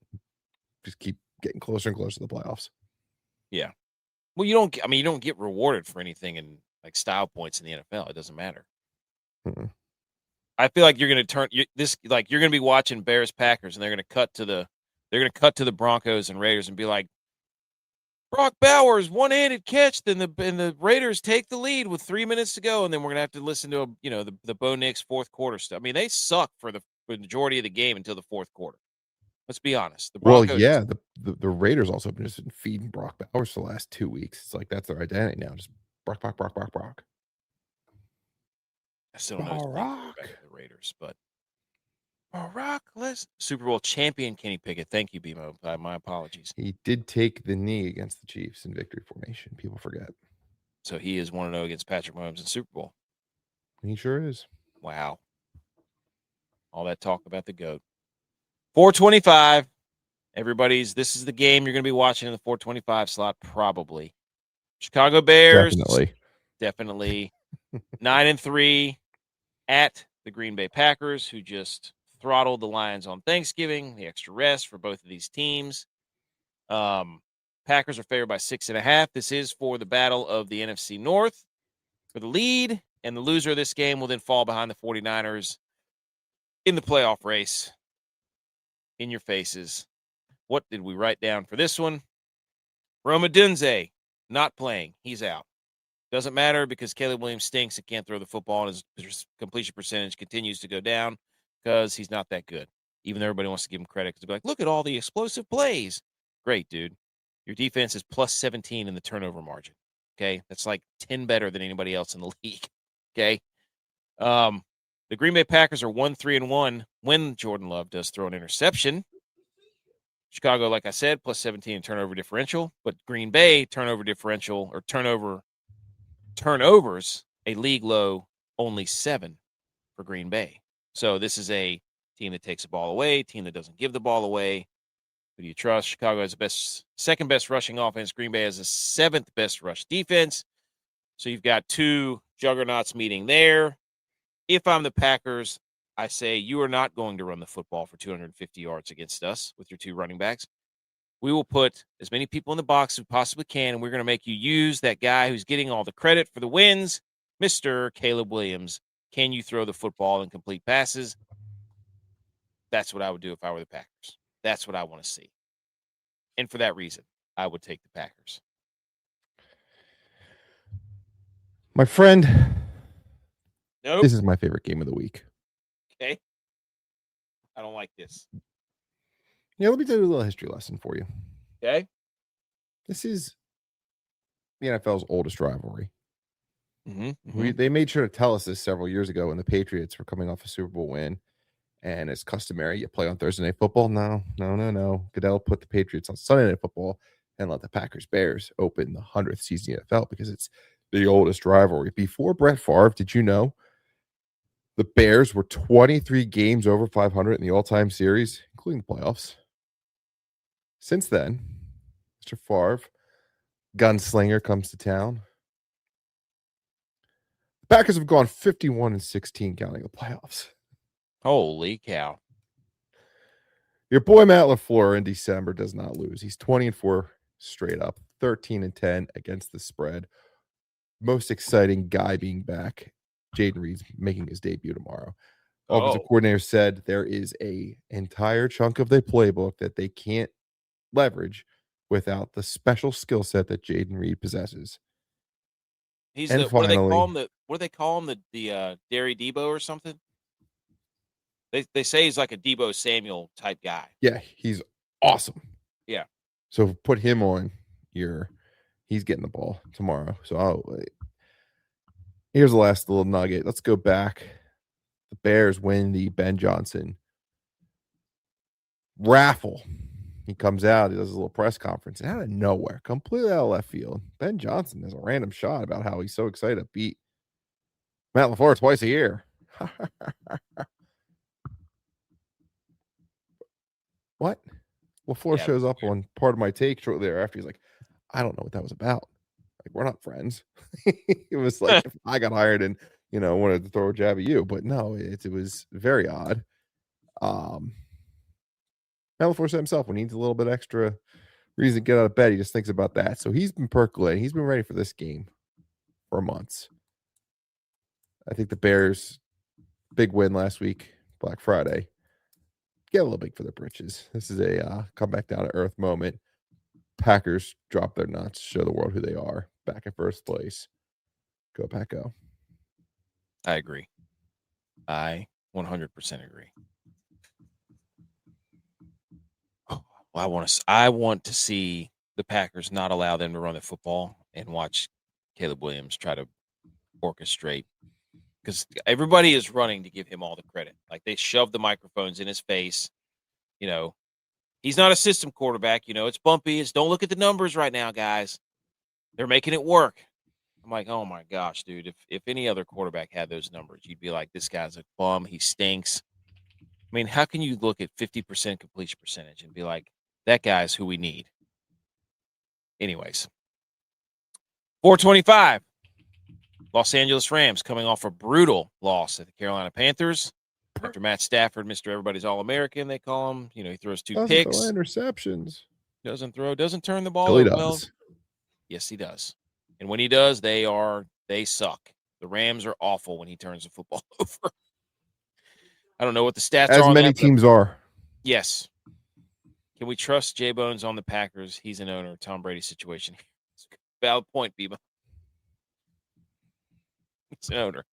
B: Just keep getting closer and closer to the playoffs.
A: Yeah. Well, you don't get rewarded for anything in like style points in the NFL. It doesn't matter.
B: Mm-mm.
A: I feel like you're going to be watching Bears Packers, and they're going to cut to the Broncos and Raiders and be like, Brock Bowers one-handed catch, then the Raiders take the lead with 3 minutes to go, and then we're going to have to listen to the Bo Nix fourth quarter stuff. I mean, they suck for the majority of the game until the fourth quarter. Let's be honest. The Broncos,
B: the Raiders also have just been feeding Brock Bowers for the last 2 weeks. It's like that's their identity now. Just Brock.
A: I still don't know about the Raiders, but Barack, Super Bowl champion Kenny Pickett. Thank you, BMO. My apologies.
B: He did take the knee against the Chiefs in victory formation. People forget.
A: So he is 1-0 against Patrick Mahomes in Super Bowl.
B: He sure is.
A: Wow. All that talk about the GOAT. 425. This is the game you're going to be watching in the 425 slot, probably. Chicago Bears. Definitely. 9-3 at the Green Bay Packers, who just throttled the Lions on Thanksgiving, the extra rest for both of these teams. Packers are favored by 6.5. This is for the battle of the NFC North for the lead, and the loser of this game will then fall behind the 49ers in the playoff race. In your faces. What did we write down for this one? Rome Odunze, not playing. He's out. Doesn't matter because Caleb Williams stinks and can't throw the football, and his completion percentage continues to go down because he's not that good. Even though everybody wants to give him credit because they're like, look at all the explosive plays. Great, dude. Your defense is plus 17 in the turnover margin. Okay? That's like 10 better than anybody else in the league. Okay? The Green Bay Packers are 1-3-1 when Jordan Love does throw an interception. Chicago, like I said, plus 17 in turnover differential, but Green Bay turnover differential or turnovers, a league low only 7 for Green Bay. So this is a team that takes the ball away, team that doesn't give the ball away. Who do you trust? Chicago has the second best rushing offense. Green Bay has the 7th best rush defense. So you've got 2 juggernauts meeting there. If I'm the Packers, I say you are not going to run the football for 250 yards against us with your 2 running backs. We will put as many people in the box as we possibly can, and we're going to make you use that guy who's getting all the credit for the wins, Mr. Caleb Williams. Can you throw the football and complete passes? That's what I would do if I were the Packers. That's what I want to see. And for that reason, I would take the Packers.
B: My friend,
A: nope.
B: This is my favorite game of the week.
A: Okay. I don't like this.
B: Yeah, let me tell you a little history lesson for you.
A: Okay.
B: This is the NFL's oldest rivalry.
A: Mm-hmm.
B: They made sure to tell us this several years ago when the Patriots were coming off a Super Bowl win. And it's customary, you play on Thursday Night Football. No. Goodell put the Patriots on Sunday Night Football and let the Packers-Bears open the 100th season of the NFL because it's the oldest rivalry. Before Brett Favre, did you know the Bears were 23 games over 500 in the all-time series, including the playoffs? Since then, Mr. Favre, gunslinger, comes to town. The Packers have gone 51-16, counting the playoffs.
A: Holy cow.
B: Your boy Matt LaFleur in December does not lose. He's 20-4 straight up, 13-10 against the spread. Most exciting guy being back. Jaden Reed's making his debut tomorrow. Offensive coordinator said there is a entire chunk of their playbook that they can't leverage without the special skill set that Jaden Reed possesses.
A: He's the, what do they call him? What do they call him? The Derry Debo or something? They say he's like a Debo Samuel type guy.
B: Yeah, he's awesome.
A: Yeah.
B: So put him on he's getting the ball tomorrow. So here's the last little nugget. Let's go back. The Bears win the Ben Johnson raffle. He comes out, he does a little press conference, and out of nowhere, completely out of left field, Ben Johnson has a random shot about how he's so excited to beat Matt LaFleur twice a year. What? LaFleur shows up on Part of My Take shortly thereafter. He's like, I don't know what that was about. Like, we're not friends. It was like, if I got hired and wanted to throw a jab at you, but no, it was very odd. LaFleur said himself, when he needs a little bit extra reason to get out of bed, he just thinks about that. So he's been percolating. He's been ready for this game for months. I think the Bears, big win last week, Black Friday, get a little big for their britches. This is a come back down to earth moment. Packers drop their nuts, show the world who they are. Back in first place. Go Pack Go.
A: I agree. I 100% agree. Well, I want to see the Packers not allow them to run the football and watch Caleb Williams try to orchestrate, because everybody is running to give him all the credit. Like, they shove the microphones in his face. He's not a system quarterback. It's bumpy. Don't look at the numbers right now, guys. They're making it work. I'm like, oh my gosh, dude. If any other quarterback had those numbers, you'd be like, this guy's a bum. He stinks. I mean, how can you look at 50% completion percentage and be like, that guy's who we need? Anyways, 425. Los Angeles Rams coming off a brutal loss at the Carolina Panthers. After Matt Stafford, Mr. Everybody's All-American, they call him. He throws two picks.
B: Doesn't throw interceptions.
A: Doesn't turn the ball
B: Till he
A: over.
B: does.
A: Well, yes, he does. And when he does, they suck. The Rams are awful when he turns the football over. I don't know what the stats are.
B: As
A: on
B: many
A: that,
B: teams are.
A: Yes. Can we trust JBonez on the Packers? He's an owner. Tom Brady situation. Valid point, Biba. He's an owner.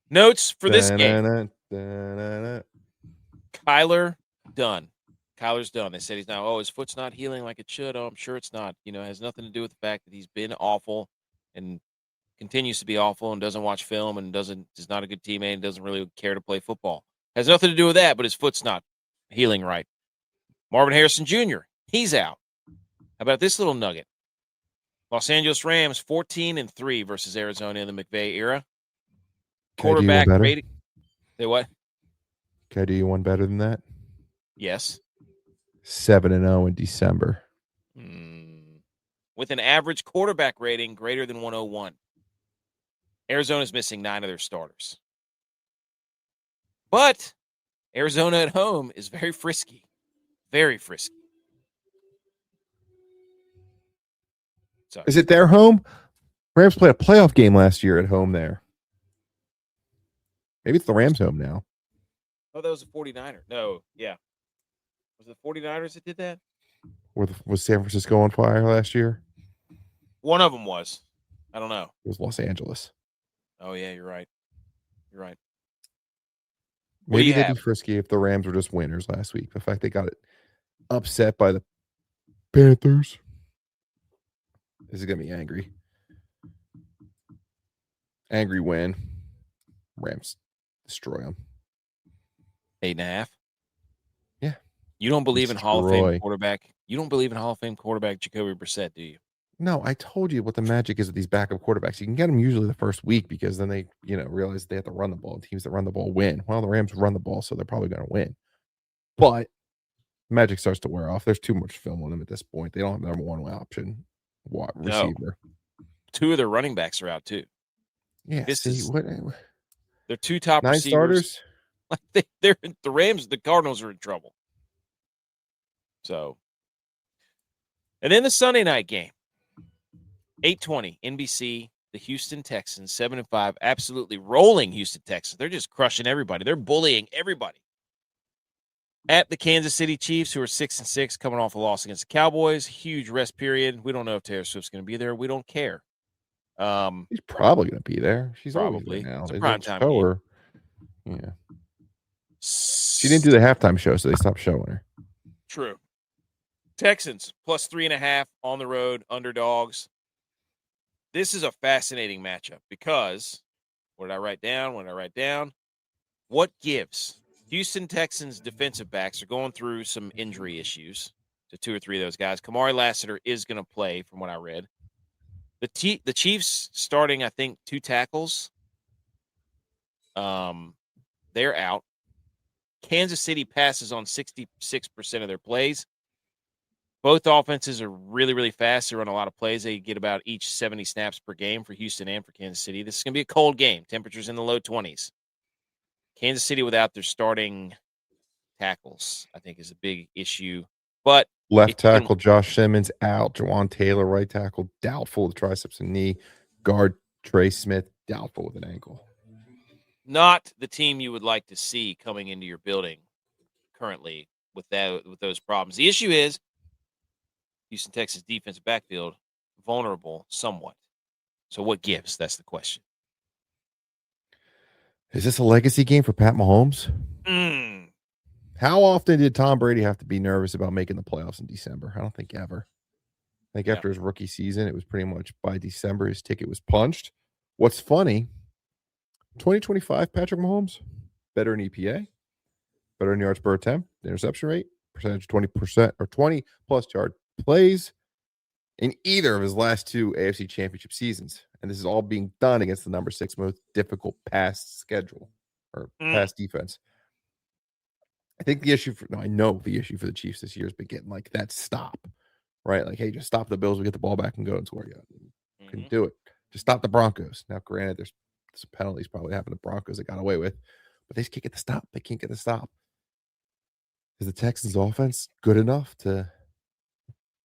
A: Notes for this game. Kyler's done. They said he's now, his foot's not healing like it should. I'm sure it's not. It has nothing to do with the fact that he's been awful and continues to be awful and doesn't watch film and is not a good teammate and doesn't really care to play football. Has nothing to do with that, but his foot's not healing right. Marvin Harrison Jr., he's out. How about this little nugget? Los Angeles Rams 14-3 versus Arizona in the McVay era. Quarterback rating. Say what?
B: Can I do you one better than that?
A: Yes.
B: 7-0 in December.
A: With an average quarterback rating greater than 101. Arizona's missing 9 of their starters. But Arizona at home is very frisky. Very frisky. So,
B: is it their home? Rams played a playoff game last year at home there. Maybe it's the Rams' home now.
A: Oh, that was a 49er. No, yeah. Was it the 49ers that did that?
B: Was San Francisco on fire last year?
A: One of them was. I don't know.
B: It was Los Angeles.
A: Oh, yeah, you're right. You're right.
B: Maybe they'd be frisky if the Rams were just winners last week. The fact they got it upset by the Panthers. This is going to be angry. Angry win. Rams destroy them.
A: 8.5.
B: Yeah.
A: You don't believe in Hall of Fame quarterback? You don't believe in Hall of Fame quarterback Jacoby Brissett, do you?
B: No, I told you what the magic is of these backup quarterbacks. You can get them usually the first week because then they, realize they have to run the ball. Teams that run the ball win. Well, the Rams run the ball, so they're probably going to win. But magic starts to wear off. There's too much film on them at this point. They don't have number one option receiver.
A: No. 2 of their running backs are out too.
B: Yeah,
A: they're 2 top
B: 9
A: receivers.
B: Starters.
A: They're the Rams. The Cardinals are in trouble. So, and then the Sunday night game. 8:20 NBC, the Houston Texans, 7-5, absolutely rolling Houston Texans. They're just crushing everybody. They're bullying everybody. At the Kansas City Chiefs, who are 6-6, coming off a loss against the Cowboys. Huge rest period. We don't know if Taylor Swift's going to be there. We don't care.
B: She's probably going to be there. She's
A: probably
B: now.
A: It's a primetime game.
B: Yeah. She didn't do the halftime show, so they stopped showing her.
A: True. Texans plus 3.5 on the road, underdogs. This is a fascinating matchup because what did I write down? What gives? Houston Texans defensive backs are going through some injury issues to 2 or 3 of those guys. Kamari Lassiter is going to play from what I read. The Chiefs starting, I think, 2 tackles. They're out. Kansas City passes on 66% of their plays. Both offenses are really, really fast. They run a lot of plays. They get about each 70 snaps per game for Houston and for Kansas City. This is going to be a cold game. Temperatures in the low 20s. Kansas City without their starting tackles, I think, is a big issue. But
B: left tackle Josh Simmons out. Jawan Taylor, right tackle, doubtful with triceps and knee. Guard Trey Smith, doubtful with an ankle.
A: Not the team you would like to see coming into your building currently with those problems. The issue is Houston Texas defensive backfield vulnerable somewhat. So what gives? That's the question.
B: Is this a legacy game for Pat Mahomes? How often did Tom Brady have to be nervous about making the playoffs in December? I don't think ever. I think after his rookie season, it was pretty much by December his ticket was punched. What's funny, 2025 Patrick Mahomes, better in EPA, better in yards per attempt, interception rate, percentage 20% or 20 plus yard plays in either of his last two AFC championship seasons. And this is all being done against the number 6 most difficult pass schedule or pass defense. I think the issue I know the issue for the Chiefs this year has been getting like that stop, right? Like, hey, just stop the Bills, we get the ball back and go and score. Yeah, couldn't do it. Just stop the Broncos. Now, granted, there's some penalties probably happened to Broncos that got away with, but they just can't get the stop. They can't get the stop. Is the Texans offense good enough to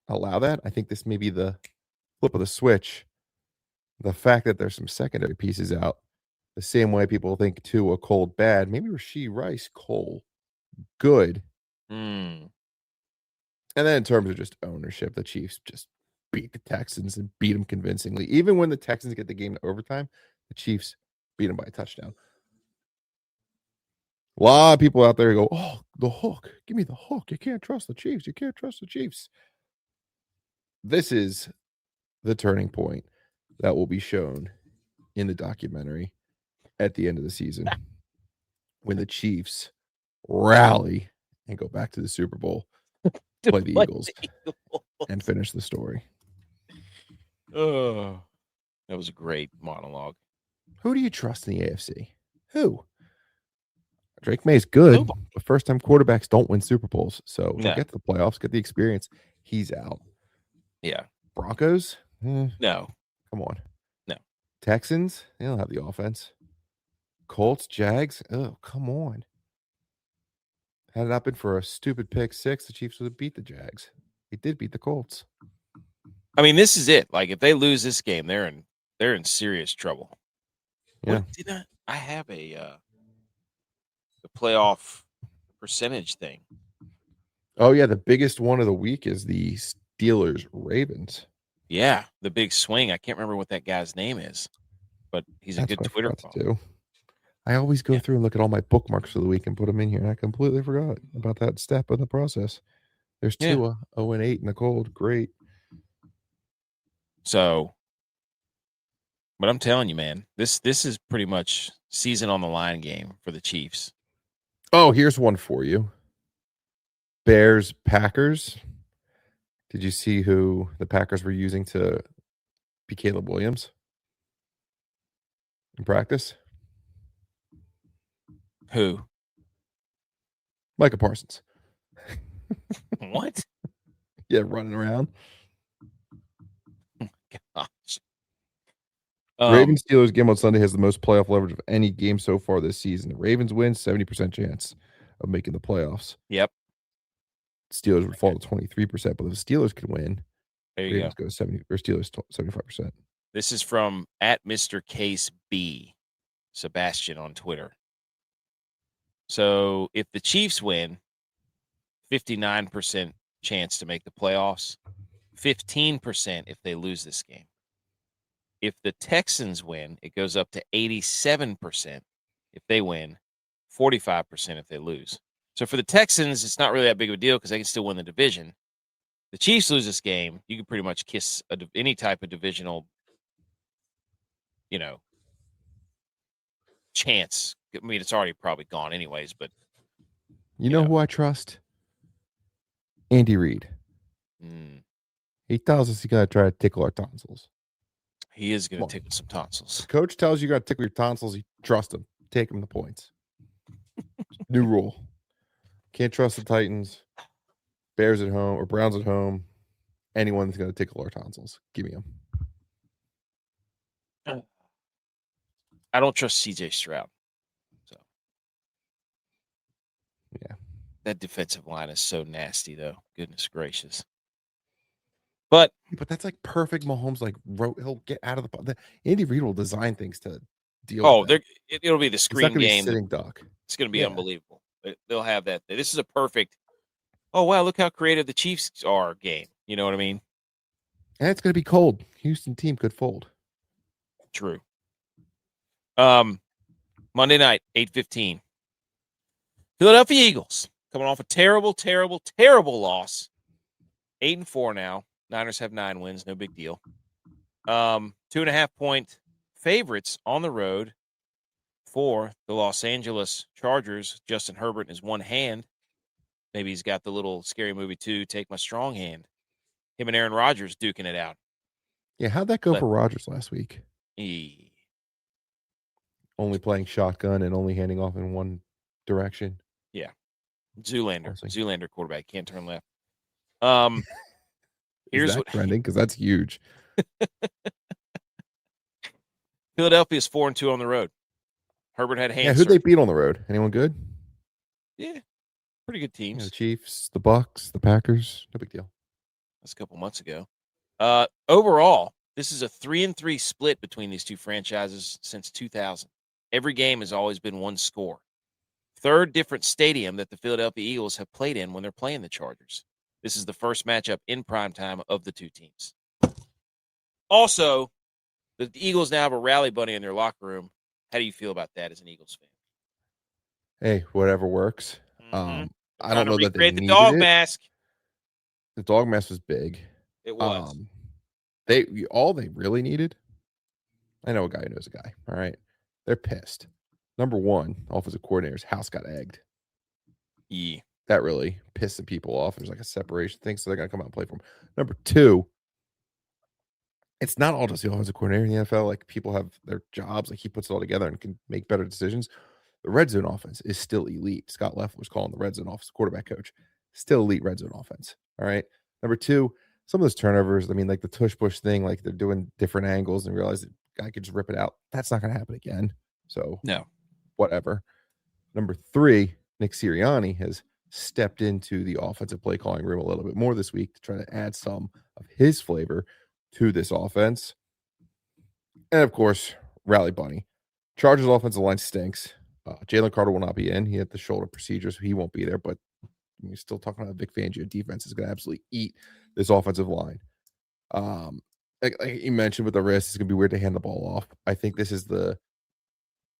B: allow that? I think this may be the flip of the switch. The fact that there's some secondary pieces out, the same way people think Tua cold bad. Maybe Rashee Rice Cole good. And then in terms of just ownership, the Chiefs just beat the Texans and beat them convincingly. Even when the Texans get the game to overtime, the Chiefs beat them by a touchdown. A lot of people out there go, oh, the hook. Give me the hook. You can't trust the Chiefs. You can't trust the Chiefs. This is the turning point that will be shown in the documentary at the end of the season when the Chiefs rally and go back to the Super Bowl, play the Eagles, and finish the story.
A: Oh, that was a great monologue.
B: Who do you trust in the AFC? Who? Drake May's good.
A: Nobody.
B: But first-time quarterbacks don't win Super Bowls. So
A: No.
B: get to the playoffs, get the experience. He's out.
A: Yeah.
B: Broncos?
A: No.
B: Come on.
A: No.
B: Texans? They don't have the offense. Colts? Jags? Oh, come on. Had it not been for a stupid pick six, the Chiefs would have beat the Jags. They did beat the Colts.
A: I mean, this is it. Like, if they lose this game, they're in serious trouble.
B: Yeah.
A: I have the playoff percentage thing.
B: Oh, yeah. The biggest one of the week is the Steelers Ravens.
A: Yeah, the big swing. I can't remember what that guy's name is, but he's a good Twitter follow.
B: I always go through and look at all my bookmarks for the week and put them in here, and I completely forgot about that step in the process. There's Tua, 0-8 in the cold. Great.
A: So, but I'm telling you, man, this is pretty much season on the line game for the Chiefs.
B: Oh, here's one for you. Bears, Packers. Did you see who the Packers were using to be Caleb Williams in practice?
A: Who?
B: Micah Parsons.
A: What?
B: Yeah, running around.
A: Gosh.
B: Ravens Steelers game on Sunday has the most playoff leverage of any game so far this season. The Ravens win, 70% chance of making the playoffs.
A: Yep.
B: Steelers would fall to 23%, but if the Steelers could win,
A: there you
B: Ravens go 70 or Steelers 75%.
A: This is from @Mr. Case B, Sebastian on Twitter. So if the Chiefs win, 59% chance to make the playoffs, 15% if they lose this game. If the Texans win, it goes up to 87% if they win, 45% if they lose. So for the Texans, it's not really that big of a deal because they can still win the division. The Chiefs lose this game, you can pretty much kiss any type of divisional, chance. I mean, it's already probably gone anyways, but
B: you know who I trust? Andy Reid. He tells us you got to try to tickle our tonsils.
A: He is going to tickle some tonsils.
B: Coach tells you got to tickle your tonsils. You trust him. Take him the points. New rule. Can't trust the Titans. Bears at home or Browns at home. anyone that's going to tickle our tonsils. Give me them.
A: I don't trust CJ Stroud. So
B: Yeah.
A: That defensive line is so nasty, though. Goodness gracious. But
B: that's like perfect. Mahomes he'll get out of the Andy Reid will design things to deal.
A: Oh,
B: with
A: it'll be the screen game.
B: Sitting duck.
A: It's going to be unbelievable. They'll have that. This is a perfect. Oh wow! Look how creative the Chiefs are. Game. You know what I mean?
B: And it's going to be cold. Houston team could fold.
A: True. Monday night, 8:15. Philadelphia Eagles coming off a terrible, terrible, terrible loss. 8-4 now. Niners have 9 wins. No big deal. 2.5-point favorites on the road for the Los Angeles Chargers. Justin Herbert in his one hand. Maybe he's got the little scary movie too. Take my strong hand. Him and Aaron Rodgers duking it out.
B: Yeah, how'd that go for Rodgers last week? Only playing shotgun and only handing off in one direction.
A: Yeah. Zoolander quarterback. Can't turn left.
B: Here's what trending because that's huge.
A: Philadelphia's 4-2 on the road. Herbert had hands.
B: Yeah, who'd they beat on the road? Anyone good?
A: Yeah. Pretty good teams.
B: The Chiefs, the Bucks, the Packers. No big deal.
A: That's a couple months ago. Overall, this is a 3-3 split between these two franchises since 2000. Every game has always been one score. Third different stadium that the Philadelphia Eagles have played in when they're playing the Chargers. This is the first matchup in primetime of the two teams. Also, the Eagles now have a rally bunny in their locker room. How do you feel about that as an Eagles fan?
B: Hey, whatever works.
A: Mm-hmm.
B: I don't know that they
A: needed the dog mask.
B: The dog mask was big.
A: It was.
B: They really needed. I know a guy who knows a guy. All right, they're pissed. Number one, offensive coordinator's house got egged.
A: Yeah,
B: that really pissed some people off. There's like a separation thing, so they're gonna come out and play for him. Number two, it's not all just the offensive coordinator in the NFL. Like people have their jobs. Like he puts it all together and can make better decisions. The red zone offense is still elite. Scott Leffler was calling the red zone offense quarterback coach. Still elite red zone offense. All right. Number two, some of those turnovers, I mean, like the tush push thing, like they're doing different angles and realize that guy could just rip it out. That's not going to happen again. So,
A: no,
B: whatever. Number three, Nick Sirianni has stepped into the offensive play calling room a little bit more this week to try to add some of his flavor to this offense. And of course, Rally Bunny. Chargers offensive line stinks. Jalen Carter will not be in. He had the shoulder procedure, so he won't be there. But you're still talking about Vic Fangio defense is going to absolutely eat this offensive line. Like you mentioned with the wrist, it's going to be weird to hand the ball off. I think this is the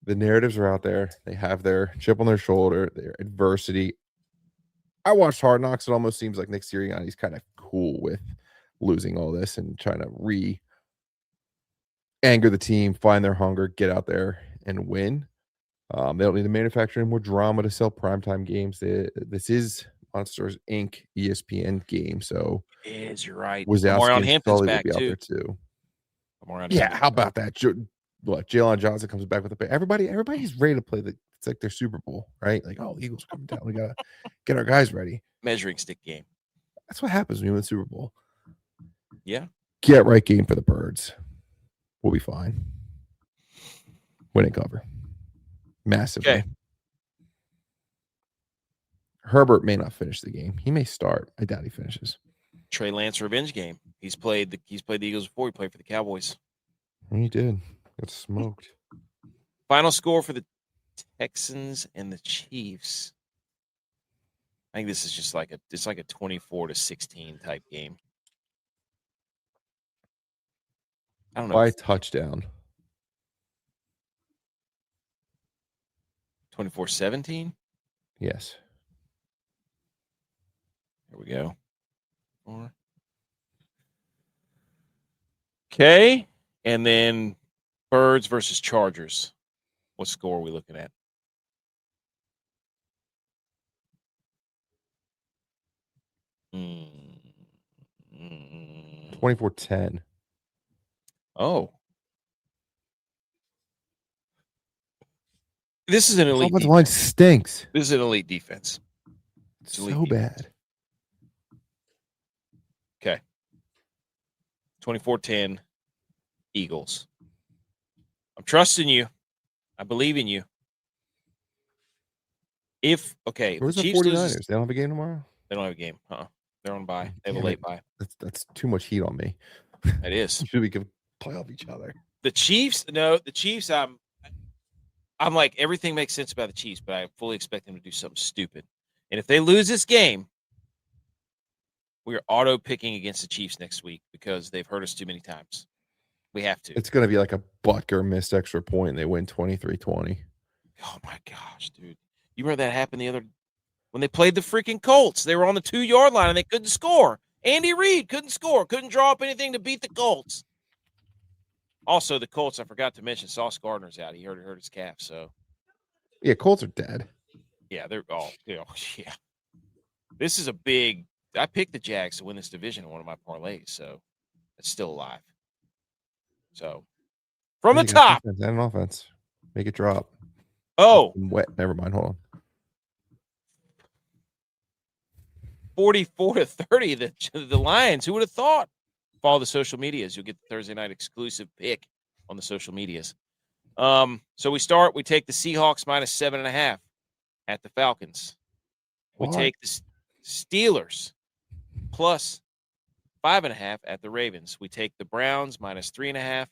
B: narratives are out there. They have their chip on their shoulder, their adversity. I watched Hard Knocks. It almost seems like Nick Sirianni's kind of cool with losing all this and trying to anger the team, find their hunger, get out there and win. They don't need to manufacture any more drama to sell primetime games. This is Monsters Inc. ESPN game, so
A: you're right.
B: Wazowski
A: and
B: Hampton's Sully back will be out there too. Yeah, how about that? Jalen Johnson comes back with a everybody's ready to play. It's like their Super Bowl, right? Like, oh, the Eagles are coming down. We gotta get our guys ready.
A: Measuring stick game.
B: That's what happens when you win the Super Bowl.
A: Yeah.
B: Get right game for the Birds. We'll be fine. Win and cover. Massively.
A: Okay.
B: Herbert may not finish the game. He may start. I doubt he finishes.
A: Trey Lance revenge game. He's played the Eagles before. He played for the Cowboys.
B: He did. Got smoked.
A: Final score for the Texans and the Chiefs. I think this is just like a 24-16 type game. I don't know.
B: By touchdown.
A: 24-17?
B: Yes.
A: Here we go. Okay. And then Birds versus Chargers. What score are we looking at? Mm.
B: 24-10.
A: Oh. This is an elite
B: offensive line stinks.
A: This is an elite defense.
B: It's so bad.
A: Okay. 24-10 Eagles. I'm trusting you. I believe in you. If
B: Where's the
A: Chiefs
B: 49ers?
A: loses,
B: They don't have a game tomorrow?
A: they don't have a game. They're on bye. They have
B: Damn
A: a late
B: it.
A: bye.
B: That's too much heat on me.
A: It is.
B: Should we could play off each other?
A: The Chiefs, no, the Chiefs, I'm like, everything makes sense about the Chiefs, but I fully expect them to do something stupid. And if they lose this game, we are auto picking against the Chiefs next week because they've hurt us too many times. We have to.
B: It's going to be like a Butker missed extra point and they win 23-20.
A: Oh my gosh, dude. You remember that happened when they played the freaking Colts? They were on the 2-yard line and they couldn't score. Andy Reid couldn't score, couldn't draw up anything to beat the Colts. Also, the Colts, I forgot to mention, Sauce Gardner's out. He hurt his calf, so.
B: Yeah, Colts are dead.
A: Yeah, they're all, yeah. This is a big, I picked the Jags to win this division in one of my parlays, so it's still alive. So, from the top.
B: And an offense. Make it drop.
A: Oh.
B: Wet. Never mind. Hold on.
A: 44-30, the Lions. Who would have thought? Follow the social medias. You'll get the Thursday night exclusive pick on the social medias. So we take the Seahawks -7.5 at the Falcons. We take the Steelers +5.5 at the Ravens. We take the Browns -3.5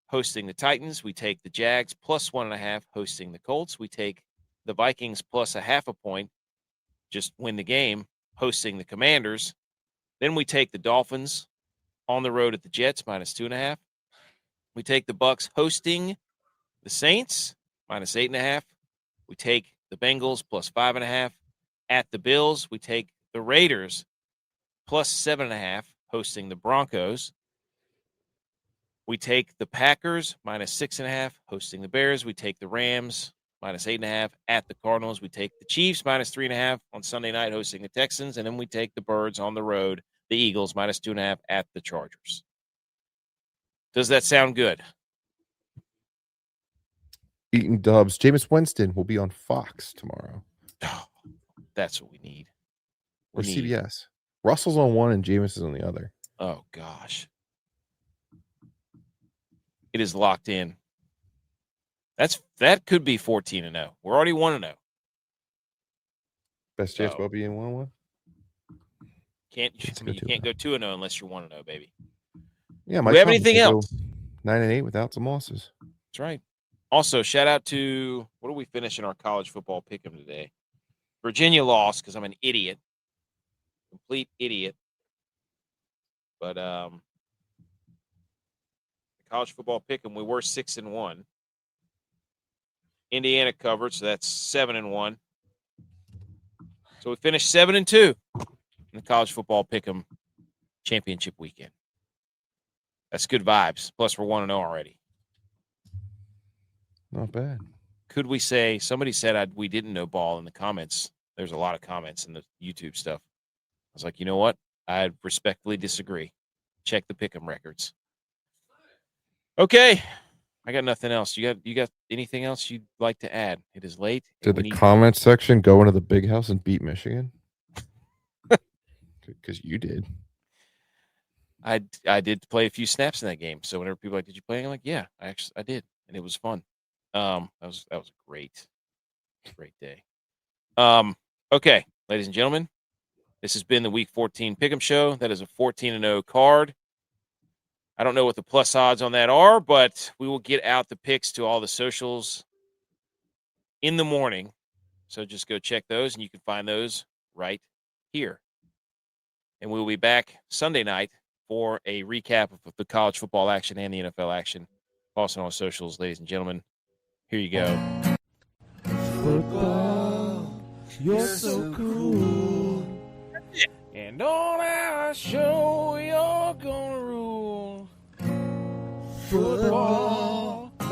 A: hosting the Titans. We take the Jags +1.5 hosting the Colts. We take the Vikings +0.5 point, just win the game, hosting the Commanders. Then we take the Dolphins on the road at the Jets -2.5. We take the Bucks hosting the Saints -8.5. We take the Bengals +5.5 at the Bills. We take the Raiders +7.5 hosting the Broncos. We take the Packers -6.5 hosting the Bears. We take the Rams -8.5 at the Cardinals. We take the Chiefs -3.5 on Sunday night hosting the Texans. And then we take the Birds on the road, the Eagles -2.5 at the Chargers. Does that sound good?
B: Eating dubs. Jameis Winston will be on Fox tomorrow.
A: Oh, that's what we need.
B: Or CBS. Russell's on one and Jameis is on the other.
A: Oh, gosh. It is locked in. That could be 14-0. We're already 1-0.
B: Best chance will be in 1-1.
A: You can't go 2-0 unless you're 1-0, baby.
B: Yeah,
A: do we have anything else?
B: 9-8 without some losses.
A: That's right. Also, shout out to, what do we finish in our college football pick'em today? Virginia lost because I'm an idiot. Complete idiot. But college football pick'em, we were 6-1. Indiana covered, so that's 7-1. So we finished 7-2 in the college football pick'em championship weekend. That's good vibes. Plus, we're 1-0 already.
B: Not bad.
A: Could we say, somebody said we didn't know ball in the comments. There's a lot of comments in the YouTube stuff. I was like, you know what? I respectfully disagree. Check the pick'em records. Okay. I got nothing else. You got anything else you'd like to add? It is late.
B: Did the comment section go into the big house and beat Michigan? Because you did.
A: I did play a few snaps in that game. So whenever people are like, did you play? I'm like, yeah, I did, and it was fun. That was a great day. Okay, ladies and gentlemen, this has been the Week 14 Pick'em Show. That is a 14-0 card. I don't know what the plus odds on that are, but we will get out the picks to all the socials in the morning. So just go check those, and you can find those right here. And we will be back Sunday night for a recap of the college football action and the NFL action. Also on socials, ladies and gentlemen. Here you go.
C: Football, you're so cool.
A: And on our show, you're gonna rule.
C: Football.